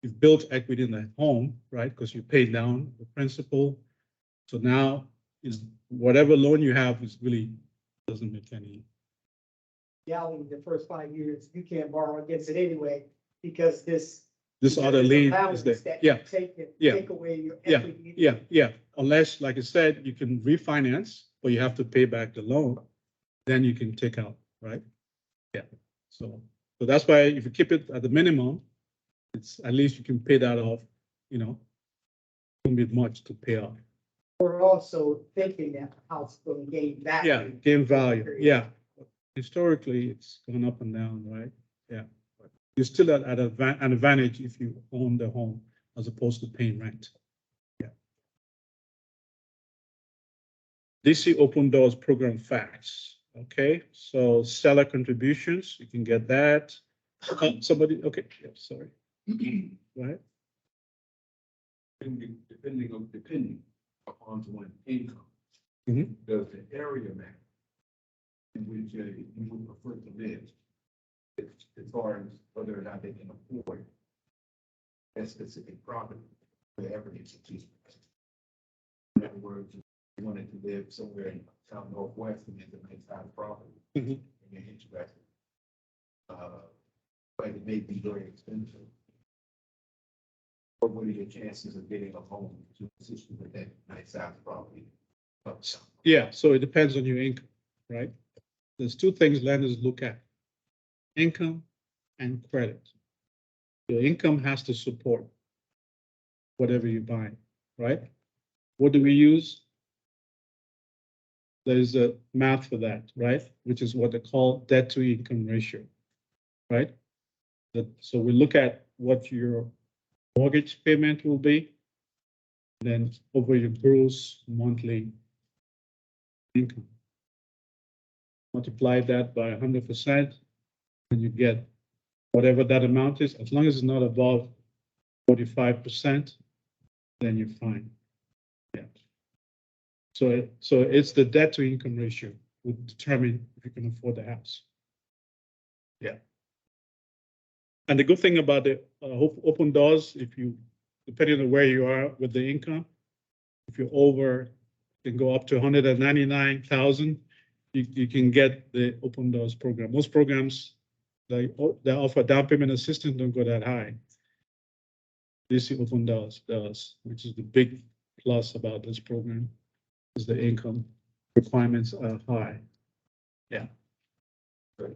You've built equity in the home, right? Because you paid down the principal. So now is whatever loan you have is really doesn't make any. Reality, the first 5 years, you can't borrow against it anyway, because this. This other there's lien is allowance there. that Yeah, yeah. Take away your yeah, equity. yeah. Unless, like I said, you can refinance, but you have to pay back the loan, then you can take out, right? Yeah. So that's why if you keep it at the minimum, it's at least you can pay that off, you know, won't be much to pay off. We're also thinking that the house will gain value. Yeah, gain value, yeah. Historically, it's gone up and down, right? Yeah. You're still at an advantage if you own the home as opposed to paying rent. Yeah. DC Open Doors Program facts. Okay, so seller contributions, you can get that. Somebody, okay, yeah, sorry. Right? Depending upon one's income. Mhm. Does the area matter in which you would prefer to live? As far as whether or not they can afford a specific property, wherever it's achieved. In other words, if you wanted to live somewhere in town northwest and it's a nice size property, Mhm. and you're interested. But it may be very expensive. What are your chances of getting a home to position with that nice size property? Yeah, so it depends on your income, right? There's two things lenders look at: income and credit. Your income has to support whatever you buy, right? What do we use? There's a math for that, right? Which is what they call debt to income ratio, right? So we look at what your mortgage payment will be, then over your gross monthly income. Multiply that by 100%, and you get whatever that amount is. As long as it's not above 45%, then you're fine. Yeah. So it's the debt to income ratio would determine if you can afford the house. Yeah. And the good thing about the open doors, if you, depending on where you are with the income, if you're over, you can go up to 199,000. You can get the open doors program. Most programs they offer down payment assistance don't go that high. This open doors does, which is the big plus about this program, is the income requirements are high. Yeah. Good.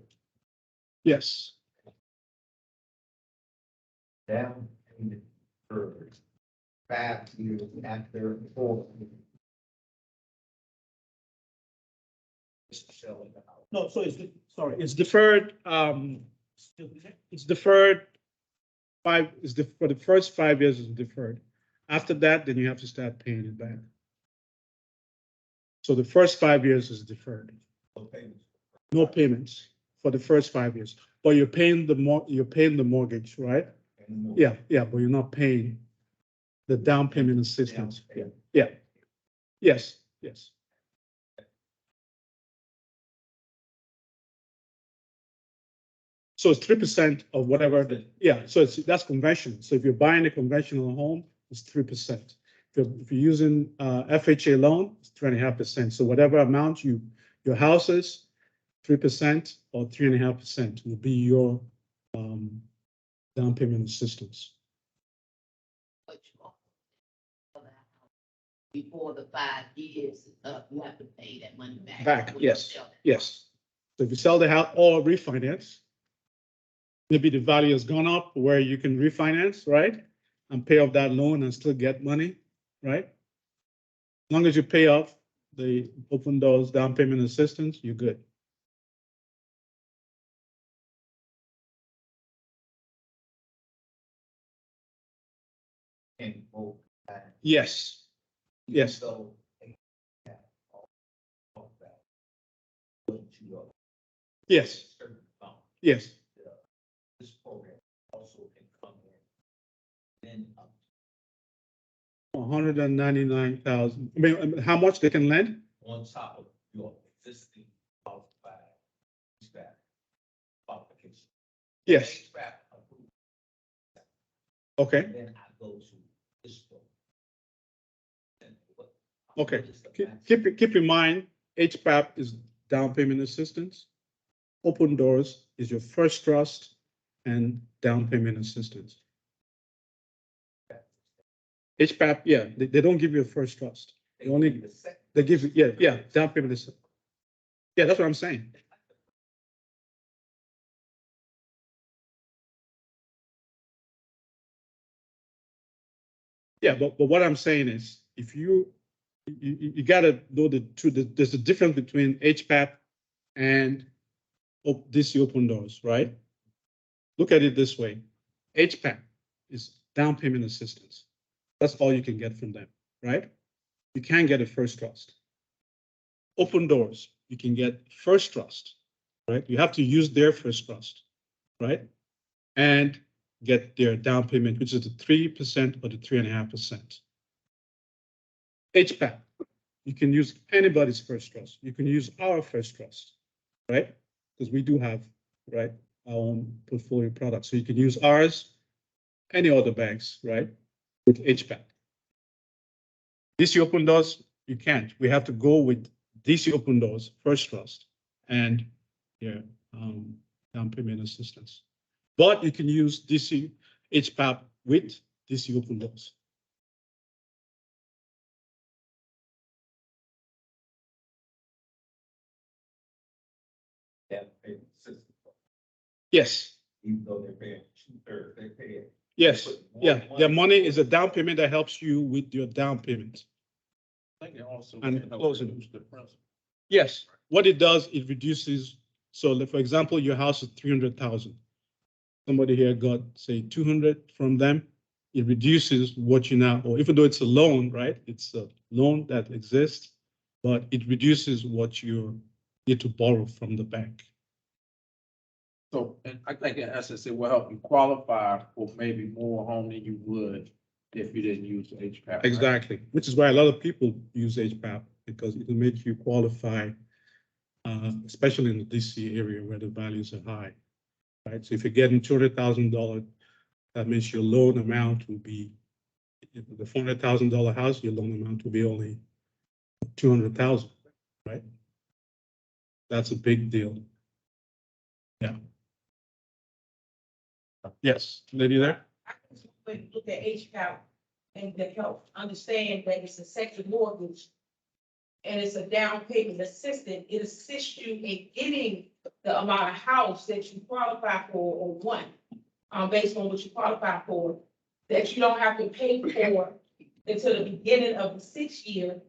Yes. Down payment for 5 years after 4. Selling the house. No, so sorry, it's deferred. It's deferred. For the first 5 years is deferred. After that, then you have to start paying it back. So the first 5 years is deferred. No payments. No payments for the first 5 years, but you're paying the mortgage, right? Yeah, but you're not paying the down payment assistance. Yeah. Yes. So it's 3% of whatever. So that's conventional. So if you're buying a conventional home, it's 3%. If you're using FHA loan, it's 2.5%. So whatever amount your house is, 3% or 3.5% will be your down payment assistance. Before the 5 years is up, you have to pay that money back. Back, yes. So if you sell the house or refinance, maybe the value has gone up where you can refinance, right? And pay off that loan and still get money, right? As long as you pay off the open doors down payment assistance, you're good. And both sides. Yes. So. Yeah, all that. But you are Yes. certain amount. Yes, This program also can come in. Then up 199,000. I mean, how much they can lend? on top of your existing qualified HVAC qualification. Yes, HVAC approved, okay, and then I go to this one. And what- okay. what is the Keep in mind, HPAP is down payment assistance. Open Doors is your first trust and down payment assistance. HPAP, yeah, they don't give you a first trust. They only, The second- they give you, yeah, down payment assistance. Yeah, that's what I'm saying. Yeah, but what I'm saying is, if you gotta know the truth, there's a difference between HPAP and DC Open Doors, right? Look at it this way. HPAP is down payment assistance. That's all you can get from them, right? You can't get a first trust. Open Doors, you can get first trust, right? You have to use their first trust, right? And get their down payment, which is the 3% or the 3.5%. HPAP, you can use anybody's first trust. You can use our first trust, right? Because we do have, right, our own portfolio products. So you can use ours, any other banks, right, with HPAP. DC Open Doors, you can't. We have to go with DC Open Doors, First Trust, and yeah, down payment assistance. But you can use DC HPAP with DC Open Doors. That payment system, Yes, even though they're paying 2/3, they pay it. yes, yeah. Their money is a down payment that helps you with your down payment. I think it also. And can help closing. reduce the principal. Yes, what it does, it reduces. So like, for example, your house is 300,000. Somebody here got, say, 200 from them. It reduces what you now, or even though it's a loan, right? It's a loan that exists, but it reduces what you need to borrow from the bank. So, and I think in essence, it will help you qualify for maybe more home than you would if you didn't use the HPAP. Right? Exactly, which is why a lot of people use HPAP, because it will make you qualify, especially in the DC area where the values are high, right? So if you're getting $200,000, that means your loan amount will be, the $400,000 house, your loan amount will be only 200,000, right? That's a big deal. Yeah. Yes, lady there? When you look at HCAP and the help, understand that it's a second mortgage and it's a down payment assistance, it assists you in getting the amount of house that you qualify for or want, based on what you qualify for, that you don't have to pay for until the beginning of the 6th year.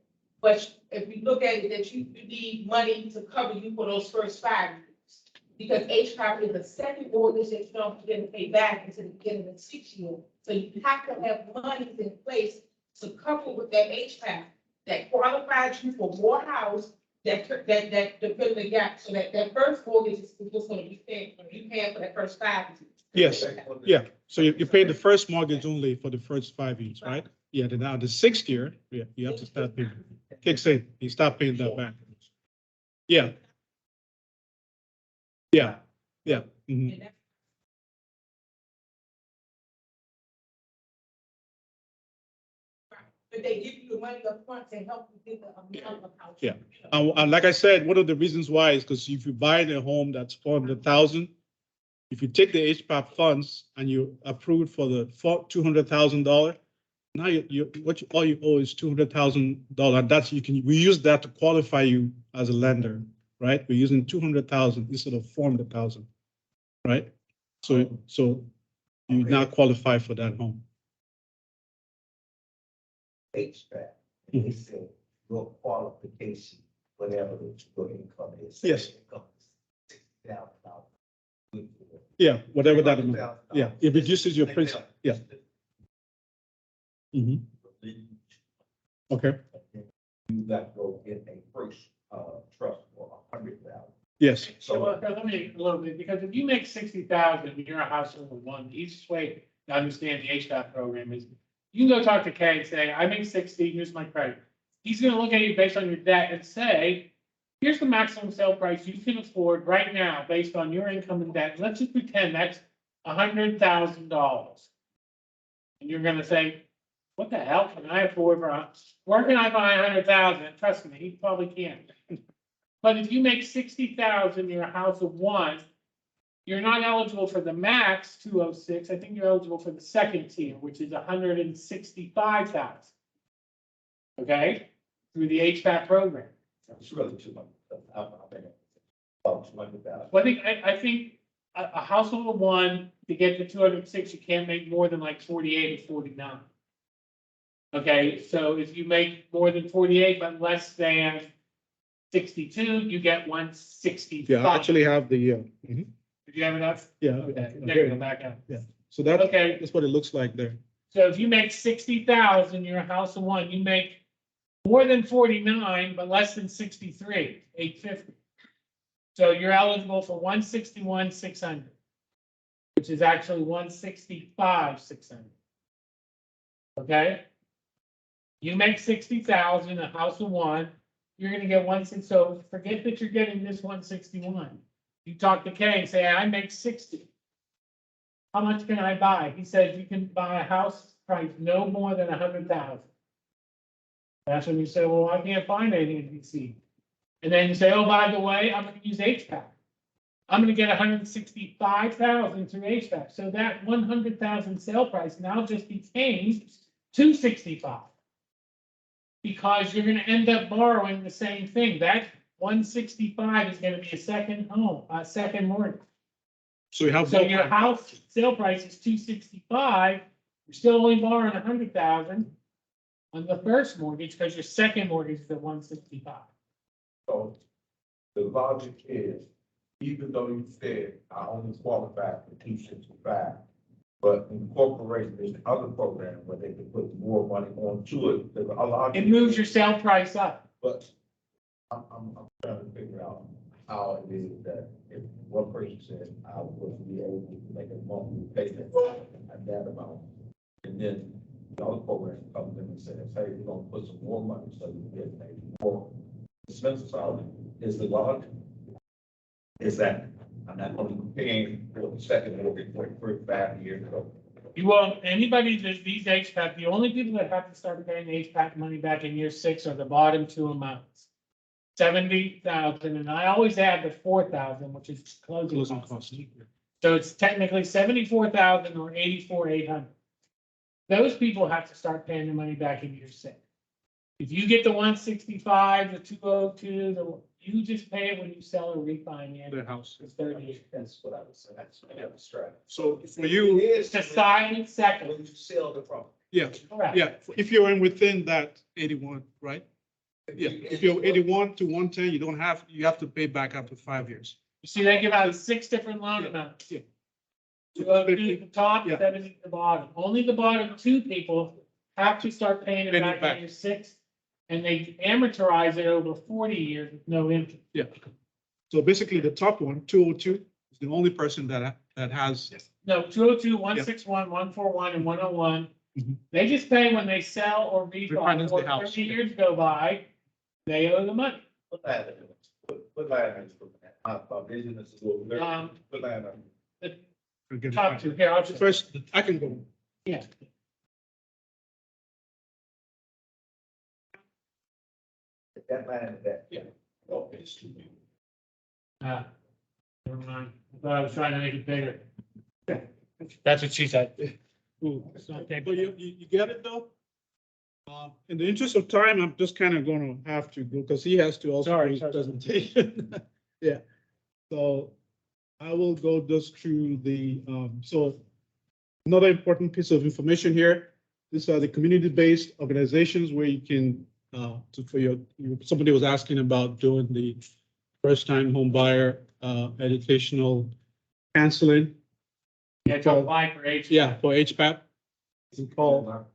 But if you look at it, that you need money to cover you for those first 5 years. Because HCAP is a second mortgage that you don't begin to pay back until the beginning of the 6th year. So you have to have monies in place to couple with that HCAP that qualifies you for more house, that to fill the gap. So that first mortgage is just going to be paying for that first 5 years. Yes, yeah. So you pay the first mortgage only for the first 5 years, right? Yeah, then now the 6th year, yeah, you have to start paying. Kicks in, you start paying that back. Yeah. Yeah, yeah. Mhm. And that's but they give you the money up front to help you get the amount of house. Yeah. And like I said, one of the reasons why is because if you buy a home that's 400,000, if you take the HPAP funds and you approve it for the $200,000, now all you owe is $200,000. That's we use that to qualify you as a lender, right? We're using 200,000 instead of 400,000, right? So you now qualify for that home. HVAC, and they said your qualification, whatever your income is. Yes. Income is $60,000. Yeah, whatever that amount. Yeah, it reduces your principal. Yeah. Mhm. Okay. You got to go get a first, trust for $100,000. Yes, So let me a little bit, because if you make 60,000, you're a household of one, the easiest way to understand the HVAC program is you can go talk to Kay and say, I make 60, here's my credit. He's gonna look at you based on your debt and say, here's the maximum sale price you can afford right now based on your income and debt. Let's just pretend that's $100,000. And you're gonna say, what the hell can I afford where can I buy 100,000? Trust me, he probably can't. But if you make 60,000, you're a house of one, you're not eligible for the max 206. I think you're eligible for the second tier, which is 165,000. Okay, through the HVAC program. It's really too much. I think about 200,000. Well, I think a household of one, to get to 206, you can't make more than like 48 or 49. Okay, so if you make more than 48, but less than 62, you get 165. yeah, I actually have the, Did you have enough? yeah. Okay, there you go, back up. So that, Okay, that's what it looks like there. so if you make 60,000, you're a house of one, you make more than 49, but less than 63, 850. So you're eligible for 161,600, which is actually 165,600. Okay? You make 60,000, a house of one, you're gonna get so forget that you're getting this 161. You talk to Kay and say, I make 60. How much can I buy? He says you can buy a house price no more than 100,000. That's when you say, well, I can't find anything in DC. And then you say, oh, by the way, I'm gonna use HVAC. I'm gonna get 165,000 through HVAC. So that 100,000 sale price now just became 265. Because you're gonna end up borrowing the same thing. That 165 is gonna be a second home, a second mortgage. So you have. So your house sale price is 265, you're still only borrowing 100,000 on the first mortgage, because your second mortgage is at 165. So the logic is, even though you said I only qualify for 265, but incorporating this other program where they can put more money onto it, there's a lot. It moves your sale price up. But I'm trying to figure out how it is that if one person said I was be able to make a monthly payment at that amount, and then the other program comes in and says, hey, we're gonna put some more money so you can get maybe more expenses out. Is the logic? Is that I'm not only paying for the second mortgage for the first 5 years ago? You won't, anybody that these HVAC, the only people that have to start paying HVAC money back in year 6 are the bottom two amounts. 70,000, and I always add the 4,000, which is closing Closing costs. costs. So it's technically 74,000 or 84,800. Those people have to start paying the money back in year 6. If you get the 165, the 202, you just pay it when you sell or refinance. The house. It's 30 years. That's what I was saying. That's what I was trying. So for you, It's the silent second. When you sell the property. yeah, Correct. yeah, if you're in within that 81, right? Yeah, if you're 81 to 110, you have to pay back after 5 years. You see, they give out 6 different loan amounts. Yeah. 202 at the top, Yeah. 70 at the bottom. Only the bottom two people have to start paying it Paying it back back. in year 6. And they amortize it over 40 years with no interest. Yeah. So basically the top one, 202, is the only person that has. No, 202, 161, 141, and 101. Mhm. They just pay when they sell or refi, Refinance or the house, 30 yeah. years go by, they owe the money. What line is it? What line is it? My vision is a little blurry. What line is it? The top two, here, I'll just. First, I can go. Yeah. That line is that. Yeah. Oh, it's too big. Never mind. I thought I was trying to make it bigger. That's what she said. Ooh, It's not that But big. you get it though? In the interest of time, I'm just kind of gonna have to go, because he has to also Sorry, do his sorry. presentation. Yeah, so I will go just through the, so another important piece of information here. These are the community-based organizations where you can, somebody was asking about doing the first-time home buyer educational counseling. Yeah, to apply for H. Yeah, for HPAP. You can call.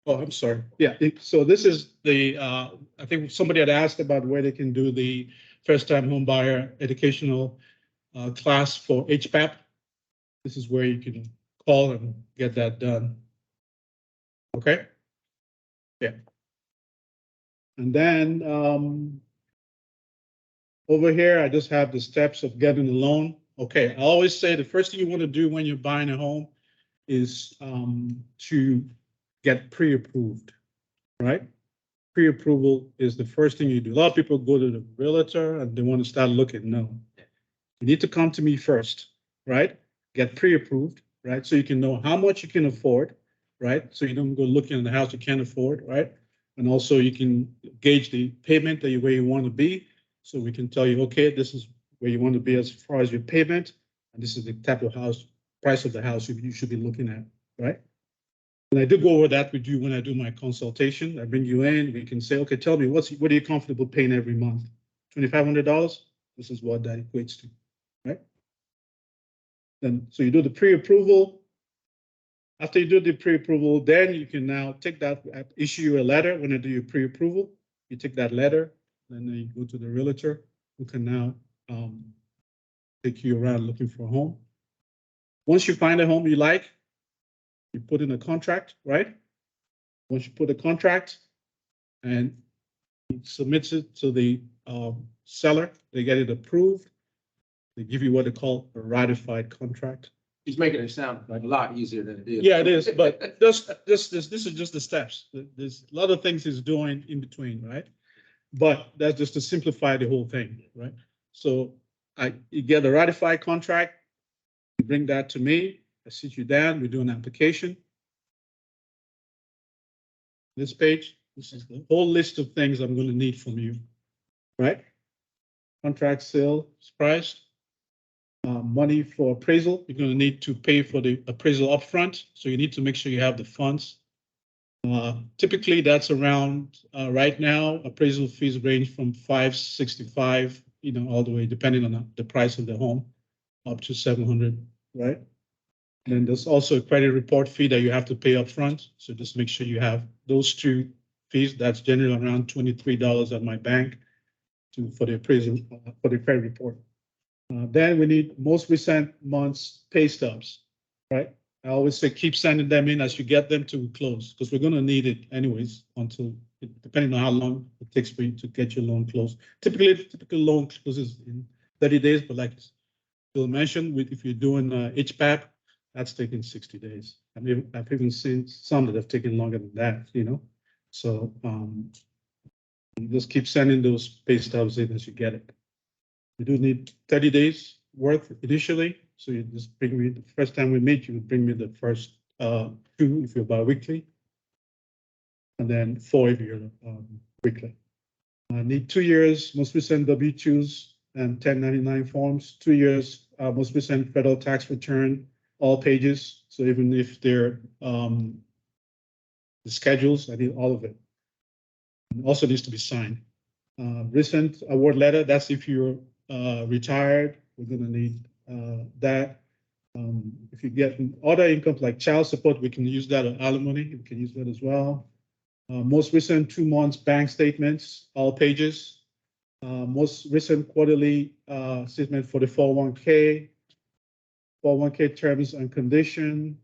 Oh, I'm sorry. Yeah, so this is the, I think somebody had asked about where they can do the first-time home buyer educational class for HPAP. This is where you can call and get that done. Okay? Yeah. And then over here, I just have the steps of getting a loan. Okay, I always say the first thing you want to do when you're buying a home is to get pre-approved, right? Pre-approval is the first thing you do. A lot of people go to the realtor and they want to start looking. No, you need to come to me first, right? Get pre-approved, right? So you can know how much you can afford, right? So you don't go looking at the house you can't afford, right? And also you can gauge the payment that where you want to be. So we can tell you, okay, this is where you want to be as far as your payment, and this is the type of house, price of the house you should be looking at, right? And I do go over that with you when I do my consultation. I bring you in, we can say, okay, tell me what are you comfortable paying every month? $2,500? This is what that equates to, right? Then, so you do the pre-approval. After you do the pre-approval, then you can now take that, issue you a letter when you do your pre-approval. You take that letter, and then you go to the realtor who can now take you around looking for a home. Once you find a home you like, you put in a contract, right? Once you put a contract and you submit it to the seller, they get it approved. They give you what they call a ratified contract. He's making it sound like a lot easier than it is. Yeah, it is, but this is just the steps. There's a lot of things he's doing in between, right? But that's just to simplify the whole thing, right? So you get a ratified contract, you bring that to me, I sit you down, we do an application. This page, this is the whole list of things I'm going to need from you, right? Contract sale price, money for appraisal. You're going to need to pay for the appraisal upfront, so you need to make sure you have the funds. Typically, that's around right now. Appraisal fees range from $565, all the way, depending on the price of the home, up to $700, right? And then there's also a credit report fee that you have to pay up front. So just make sure you have those two fees. That's generally around $23 at my bank for the appraisal, for the credit report. Then we need most recent months pay stubs, right? I always say keep sending them in as you get them to close, because we're going to need it anyways until, depending on how long it takes for you to get your loan closed. Typically, the typical loan closes in 30 days, but like Bill mentioned, if you're doing HPAP, that's taking 60 days. I've even seen some that have taken longer than that, So you just keep sending those pay stubs in as you get it. You do need 30 days worth initially. So you just bring me, the first time we meet, you would bring me the first 2 if you're bi-weekly, and then 4 if you're weekly. I need 2 years, most recent W-2s and 1099 forms, 2 years, most recent federal tax return, all pages. So even if they're the schedules, I need all of it. It also needs to be signed. Recent award letter, that's if you're retired, we're gonna need that. If you get other incomes like child support, we can use that, or alimony, we can use that as well. Most recent 2 months bank statements, all pages. Most recent quarterly statement for the 401k, 401k terms and condition.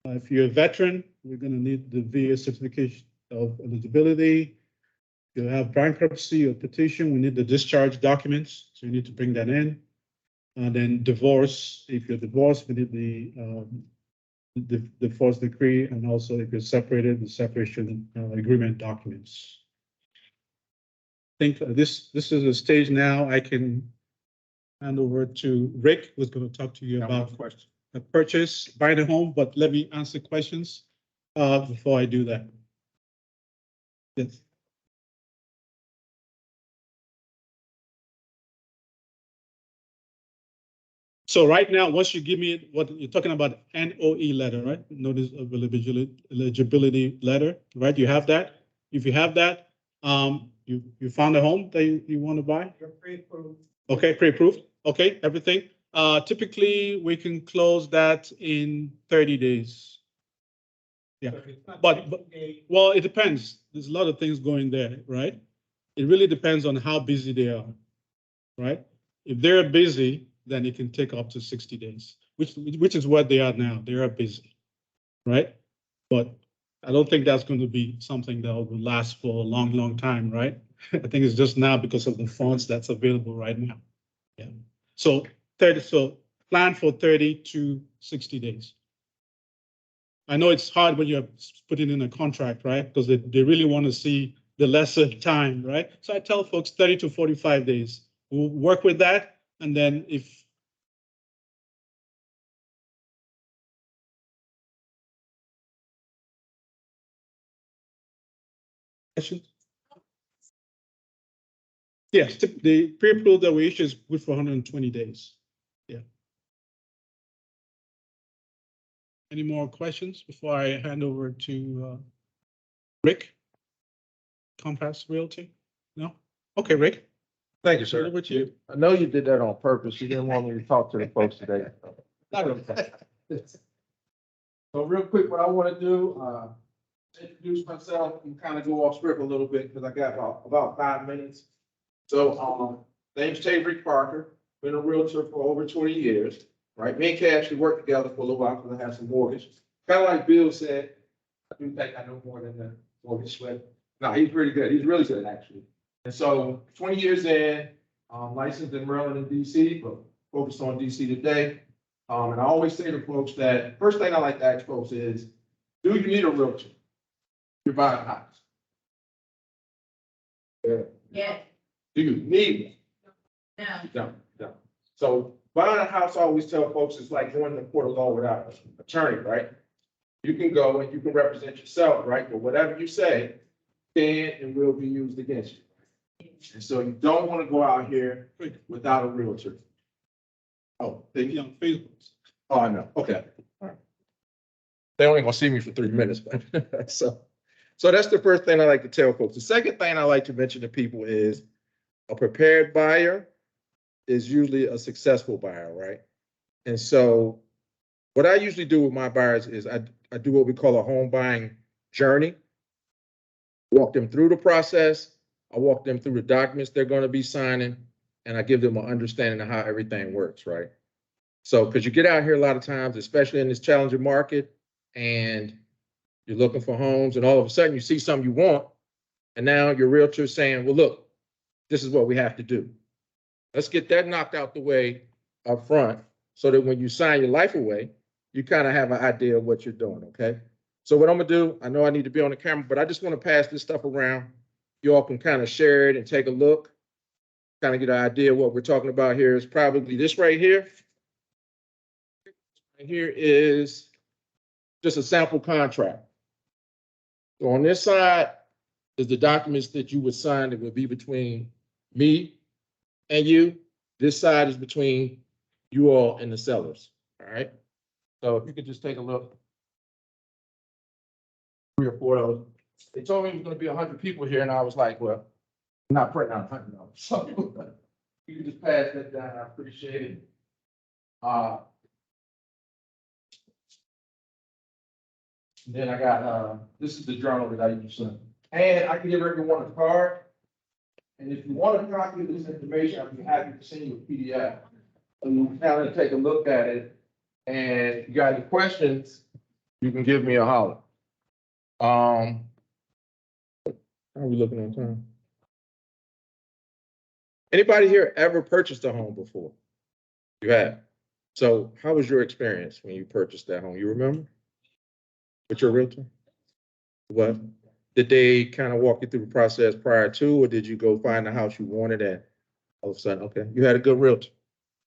If you're a veteran, we're going to need the VA certification of eligibility. If you have bankruptcy or petition, we need the discharge documents, so you need to bring that in. And then divorce, if you're divorced, we need the divorce decree, and also if you're separated, the separation agreement documents. I think this is a stage now I can hand over to Rick, who's going to talk to you about a purchase, buying a home, but let me answer questions before I do that. Yes. So right now, once you give me what you're talking about, NOE letter, right? Notice of eligibility letter, right? You have that. If you have that, you found a home that you want to buy? You're pre-approved. Okay, pre-approved. Okay, everything. Typically, we can close that in 30 days. Yeah, So it's not but 60 days. well, it depends. There's a lot of things going there, right? It really depends on how busy they are. right? If they're busy, then it can take up to 60 days, which is what they are now. They are busy, right? But I don't think that's going to be something that will last for a long, long time, right? I think it's just now because of the funds that's available right now. Yeah. So plan for 30 to 60 days. I know it's hard when you're putting in a contract, right? Because they really want to see the lesser time, right? So I tell folks 30 to 45 days. We'll work with that. And then if yes, the pre-approval that we issue is good for 120 days. Yeah. Any more questions before I hand over to Rick? Compass Realty? No? Okay, Rick. Thank you, Turn it sir. over to you. I know you did that on purpose. You didn't want me to talk to the folks today. So real quick, what I want to do, introduce myself and kind of go off script a little bit because I got about 5 minutes. So, name's Rick Parker, been a realtor for over 20 years, right? Me and Kay actually worked together for a little while because I had some mortgage. Kind of like Bill said, I do think I know more than the mortgage sweat. No, he's pretty good. He's really good, actually. And so 20 years in, licensed in Maryland and DC, but focused on DC today. And I always say to folks that first thing I like to ask folks is, do you need a realtor? You're buying a house. Yeah. Yeah, Do you need one? no, No. So buying a house, I always tell folks, it's like going to court of law without an attorney, right? You can go and you can represent yourself, right? But whatever you say can and will be used against you. And so you don't want to go out here without a realtor. Oh, Maybe on Facebook. oh, I know. Okay. All right. They only gonna see me for 3 minutes, but so that's the first thing I like to tell folks. The second thing I like to mention to people is a prepared buyer is usually a successful buyer, right? And so what I usually do with my buyers is I do what we call a home buying journey. Walk them through the process. I walk them through the documents they're going to be signing, and I give them an understanding of how everything works, right? So, because you get out here a lot of times, especially in this challenging market, and you're looking for homes, and all of a sudden you see something you want, and now your realtor is saying, well, look, this is what we have to do. Let's get that knocked out the way up front so that when you sign your life away, you kind of have an idea of what you're doing, okay? So what I'm gonna do, I know I need to be on the camera, but I just want to pass this stuff around. You all can kind of share it and take a look, kind of get an idea of what we're talking about here. Is probably this right here. And here is just a sample contract. So on this side is the documents that you would sign that would be between me and you. This side is between you all and the sellers, all right? So if you could just take a look. 3 or 4 of those. They told me it was gonna be 100 people here, and I was like, well, I'm not printing out 100 of them. So you can just pass that down, I appreciate it. Then I got, this is the journal that I use. And I can give everyone a card. And if you want a copy of this information, I'd be happy to send you a PDF. And you can kind of take a look at it. And if you got any questions, you can give me a holler. How are we looking on time? Anybody here ever purchased a home before? You have. So how was your experience when you purchased that home? You remember? With your realtor? What? Did they kind of walk you through the process prior to, or did you go find the house you wanted and all of a sudden, okay, you had a good realtor?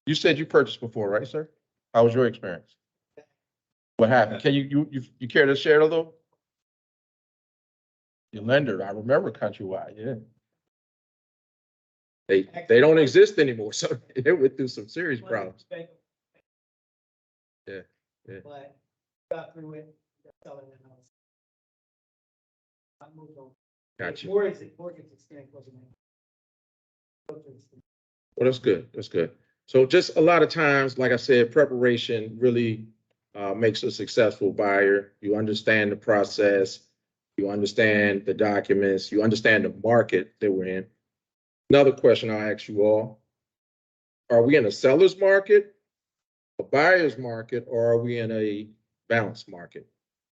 You said you purchased before, right, sir? How was your experience? What happened? Can you care to share a little? Your lender, I remember Countrywide, yeah. They don't exist anymore, so they went through some serious problems. Yeah, yeah. But got through it, selling the house. I moved on. Gotcha. Mortgage experience wasn't. Well, that's good. That's good. So just a lot of times, like I said, preparation really makes a successful buyer. You understand the process, you understand the documents, you understand the market that we're in. Another question I'll ask you all, are we in a seller's market, a buyer's market, or are we in a balanced market?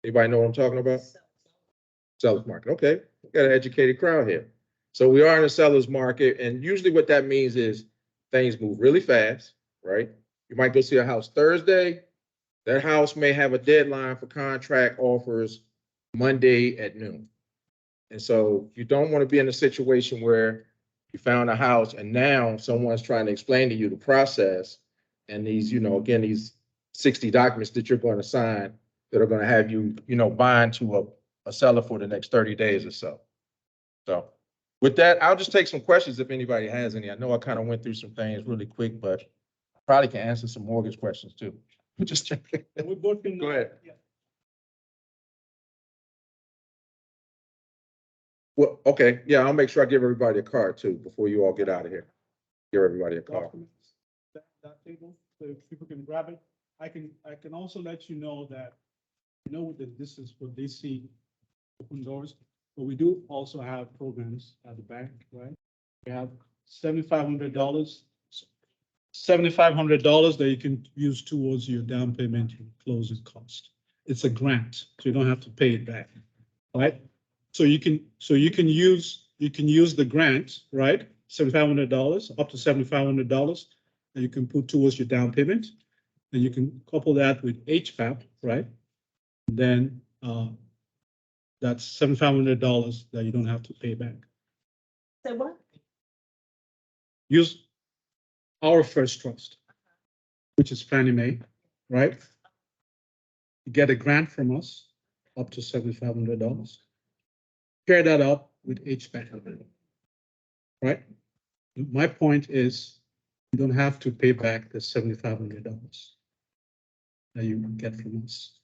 Anybody know what I'm talking about? Seller's market, okay, we got an educated crowd here. So we are in a seller's market, and usually what that means is things move really fast, right? You might go see a house Thursday, that house may have a deadline for contract offers Monday at noon. And so you don't want to be in a situation where you found a house and now someone's trying to explain to you the process and these, again, these 60 documents that you're going to sign that are going to have you, bind to a seller for the next 30 days or so. So with that, I'll just take some questions if anybody has any. I know I kind of went through some things really quick, but I probably can answer some mortgage questions too. Just checking. We both can. Go ahead. Yeah. Well, okay, yeah, I'll make sure I give everybody a card too before you all get out of here. Give everybody a card. Documents, that table, so if people can grab it. I can also let you know that, that this is for DC open doors, but we do also have programs at the bank, right? We have $7,500 that you can use towards your down payment and closing cost. It's a grant, so you don't have to pay it back, right? So you can use the grant, right? $7,500, up to $7,500, and you can put towards your down payment. And you can couple that with HPAP, right? Then that's $7,500 that you don't have to pay back. Say what? Use our first trust, which is Fannie Mae, right? You get a grant from us up to $7,500. Pair that up with HPAP, right? My point is you don't have to pay back the $7,500 that you get from us.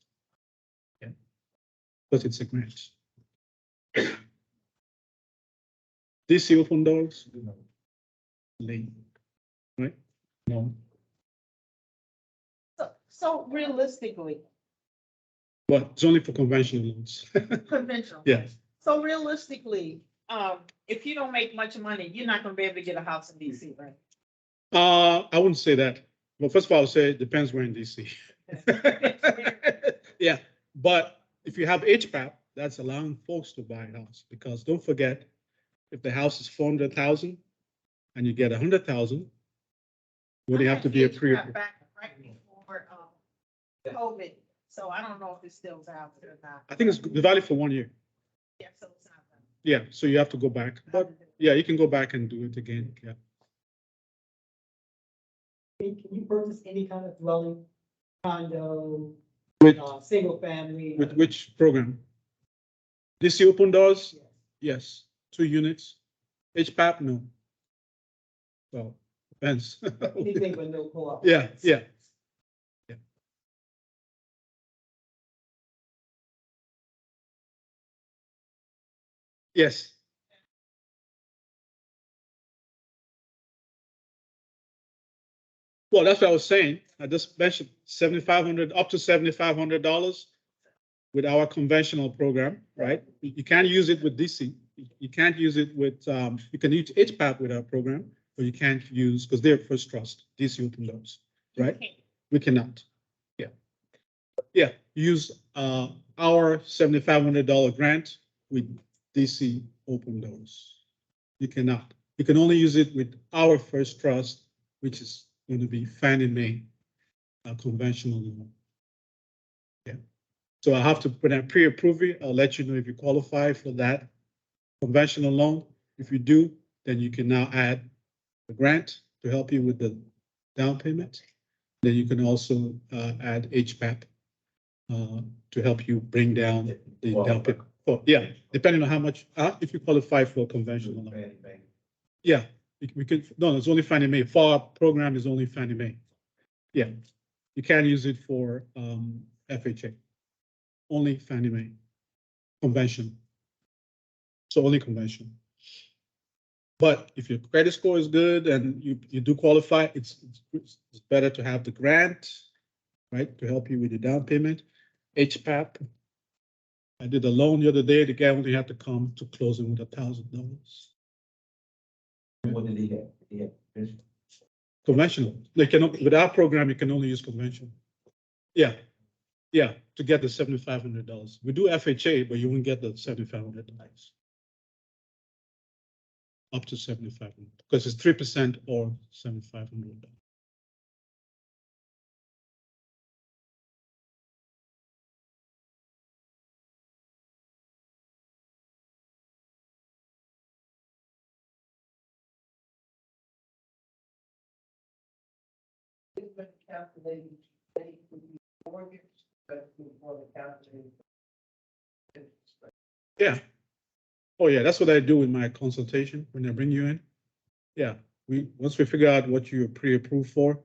Yeah, because it's a grant. DC open doors, late, right? No. So realistically, But it's only for conventional loans. conventional. Yeah. So realistically, if you don't make much money, you're not gonna be able to get a house in DC, right? I wouldn't say that. Well, first of all, I'll say it depends where in DC. Yeah, but if you have HPAP, that's allowing folks to buy a house, because don't forget, if the house is 400,000 and you get 100,000, you only have to be a pre. Back right before, COVID, so I don't know if it's still valid or not. I think it's valid for 1 year. Yeah, so it's not valid. Yeah, so you have to go back, but yeah, you can go back and do it again. Yeah. Can you purchase any kind of dwelling, condo, With single family? with which program? DC open doors? Yeah. Yes, 2 units. HPAP, no. Well, depends. Anything but no co-op. Yeah, yeah. Yeah. Yes. Well, that's what I was saying. I just mentioned $7,500, up to $7,500 with our conventional program, right? You can't use it with DC. You can't use it with, you can use HPAP with our program, but you can't use, because they're first trust, DC open doors, right? We cannot. Yeah. Yeah, use our $7,500 grant with DC open doors. You cannot. You can only use it with our first trust, which is going to be Fannie Mae, conventional loan. Yeah. So I have to put a pre-approve it. I'll let you know if you qualify for that conventional loan. If you do, then you can now add the grant to help you with the down payment. Then you can also add HPAP to help you bring down the down payment. Oh, yeah, depending on how much, if you qualify for a conventional loan. Yeah, we could, no, it's only Fannie Mae. For our program is only Fannie Mae. Yeah, you can't use it for FHA. Only Fannie Mae, convention. So only convention. But if your credit score is good and you do qualify, it's better to have the grant, right, to help you with the down payment. HPAP. I did a loan the other day. The guy only had to come to closing with $1,000. What did he get? He had vision. Conventional. They cannot, with our program, you can only use conventional. Yeah, yeah, to get the $7,500. We do FHA, but you won't get the $7,500. Up to 7,500, because it's 3% or $7,500. Yeah. Oh, yeah, that's what I do in my consultation when I bring you in. Yeah, once we figure out what you're pre-approved for,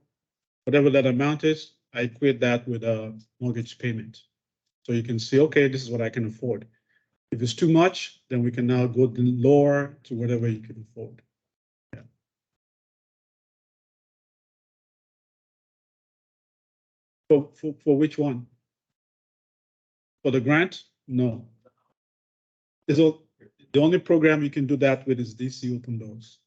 whatever that amount is, I equate that with a mortgage payment. So you can see, okay, this is what I can afford. If it's too much, then we can now go lower to whatever you can afford. Yeah. For which one? For the grant? No. The only program you can do that with is DC Open Doors.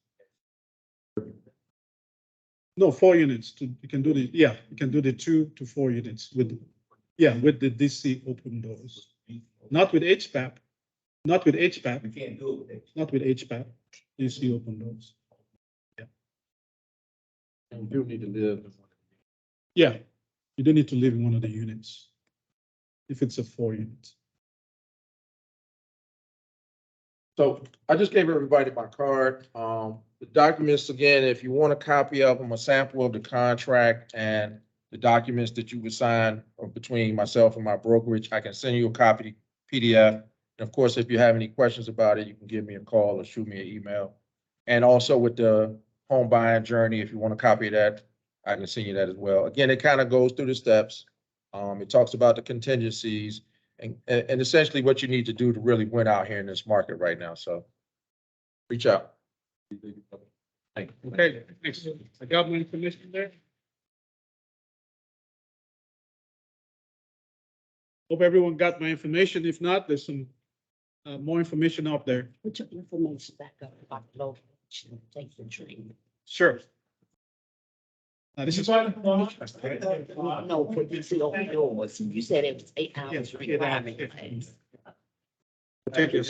No, 4 units. You can do you can do the 2 to 4 units with the DC Open Doors. Not with HPAP. Not with HPAP. You can't do it with it. Not with HPAP. DC Open Doors. And you do need to live. Yeah, you don't need to live in one of the units if it's a 4 unit. So I just gave everybody my card. The documents, again, if you want a copy of them, a sample of the contract and the documents that you would sign between myself and my brokerage, I can send you a copy PDF. And of course, if you have any questions about it, you can give me a call or shoot me an email. And also with the home buying journey, if you want a copy of that, I can send you that as well. Again, it kind of goes through the steps. It talks about the contingencies and essentially what you need to do to really win out here in this market right now. So reach out. Thank you. Okay, thanks. I got my information there. Hope everyone got my information. If not, there's some more information out there. Put your information back up about the location, take the train. Sure. This is. No, for DC Open Doors, you said it was 8 hours requirement. Thank you.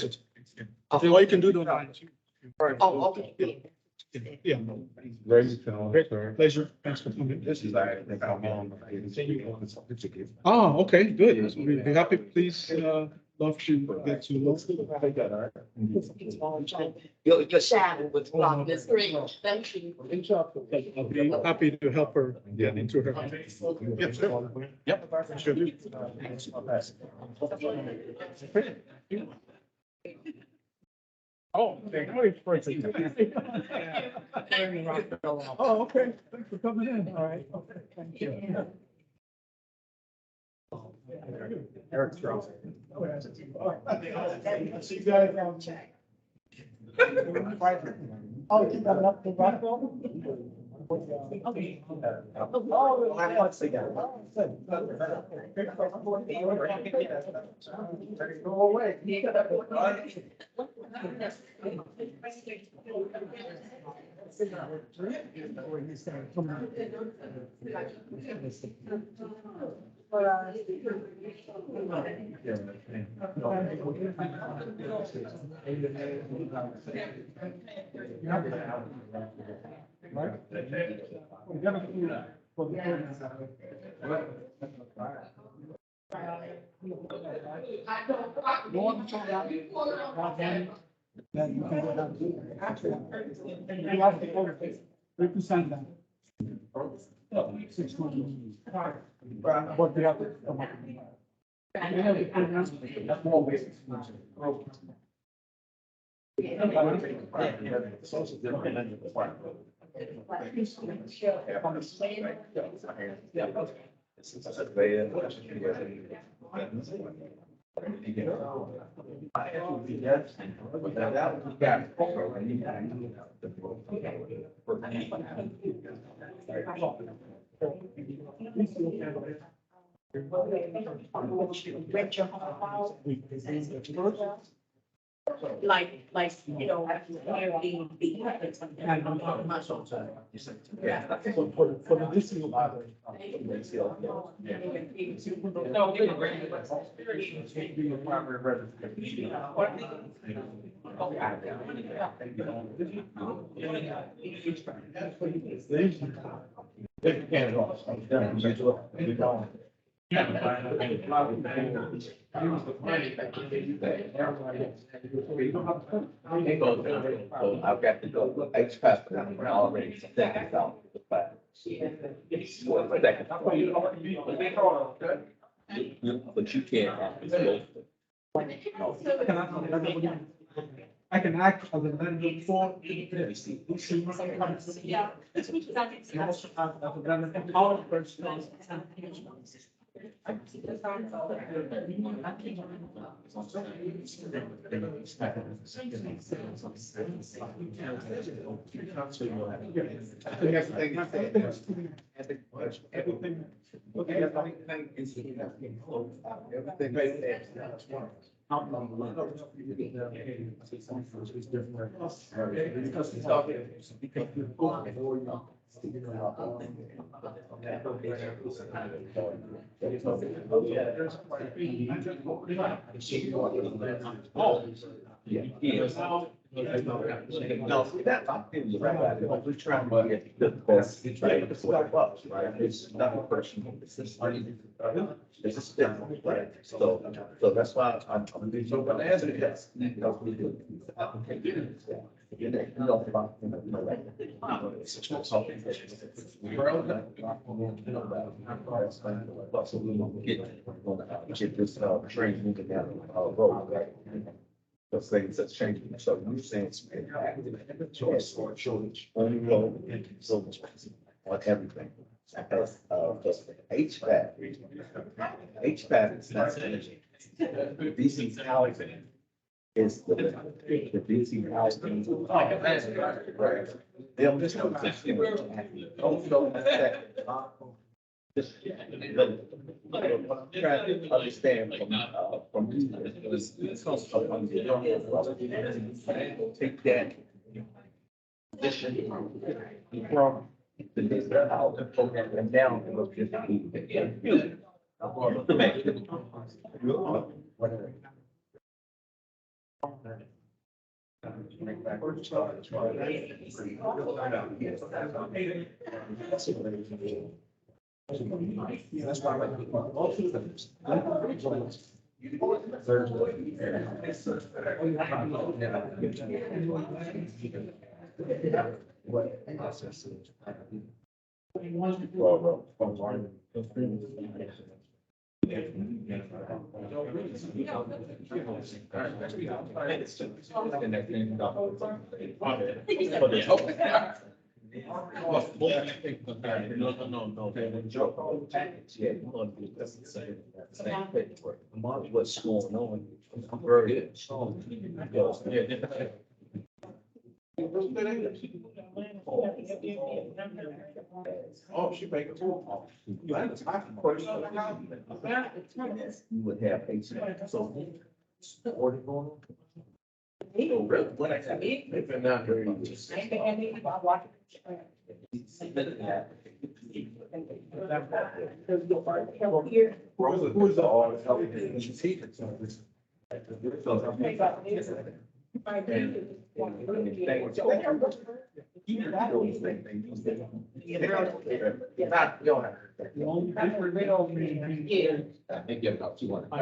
All you can do online. Oh, okay. Yeah. Great. Pleasure. Thanks for coming. This is, I think, how long. Oh, okay, good. We'd be happy, please, love to get to know. Your shadow was blocking the screen. Thank you. I'll be happy to help her get into her. Yep, sure. Yep, sure. Oh, oh, okay. Thanks for coming in. All right. Thank you. Eric Strauss. See you guys. Oh, you got enough to rock on? Go away. What do you have to come up Rent your home out. Like, you know, Airbnb. Yeah. For the listening. I've got to go, HVAC, I'm already second out. But you can't. I can act as a landlord for. Everything. Everything is. No, that's not. We're trying to get the best. Right? It's not a personal, it's just. It's a step, right? So that's why I'm doing so, but as it is. Because we do. You know, about, you know, like. So we won't get this, train moving down, road, right? Those things that's changing, so you're saying it's been active, choice or shortage, only road, and so much on everything. Because, just HVAC, HVAC is not energy. DC housing is the DC housing. They'll just know exactly what don't know that. But what I'm trying to understand from is take that position from the business out and down to look at the man. Whatever. That's why I like all two of them. What's going on? I'm very good. Oh, she make it too. You would have HVAC, so. Order going on? Really? What I said, they've been not very. Who's all helping? They give about 200. But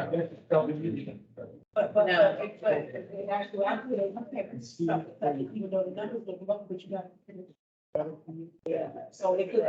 actually, even though the numbers look low, but you got. Yeah, so it could,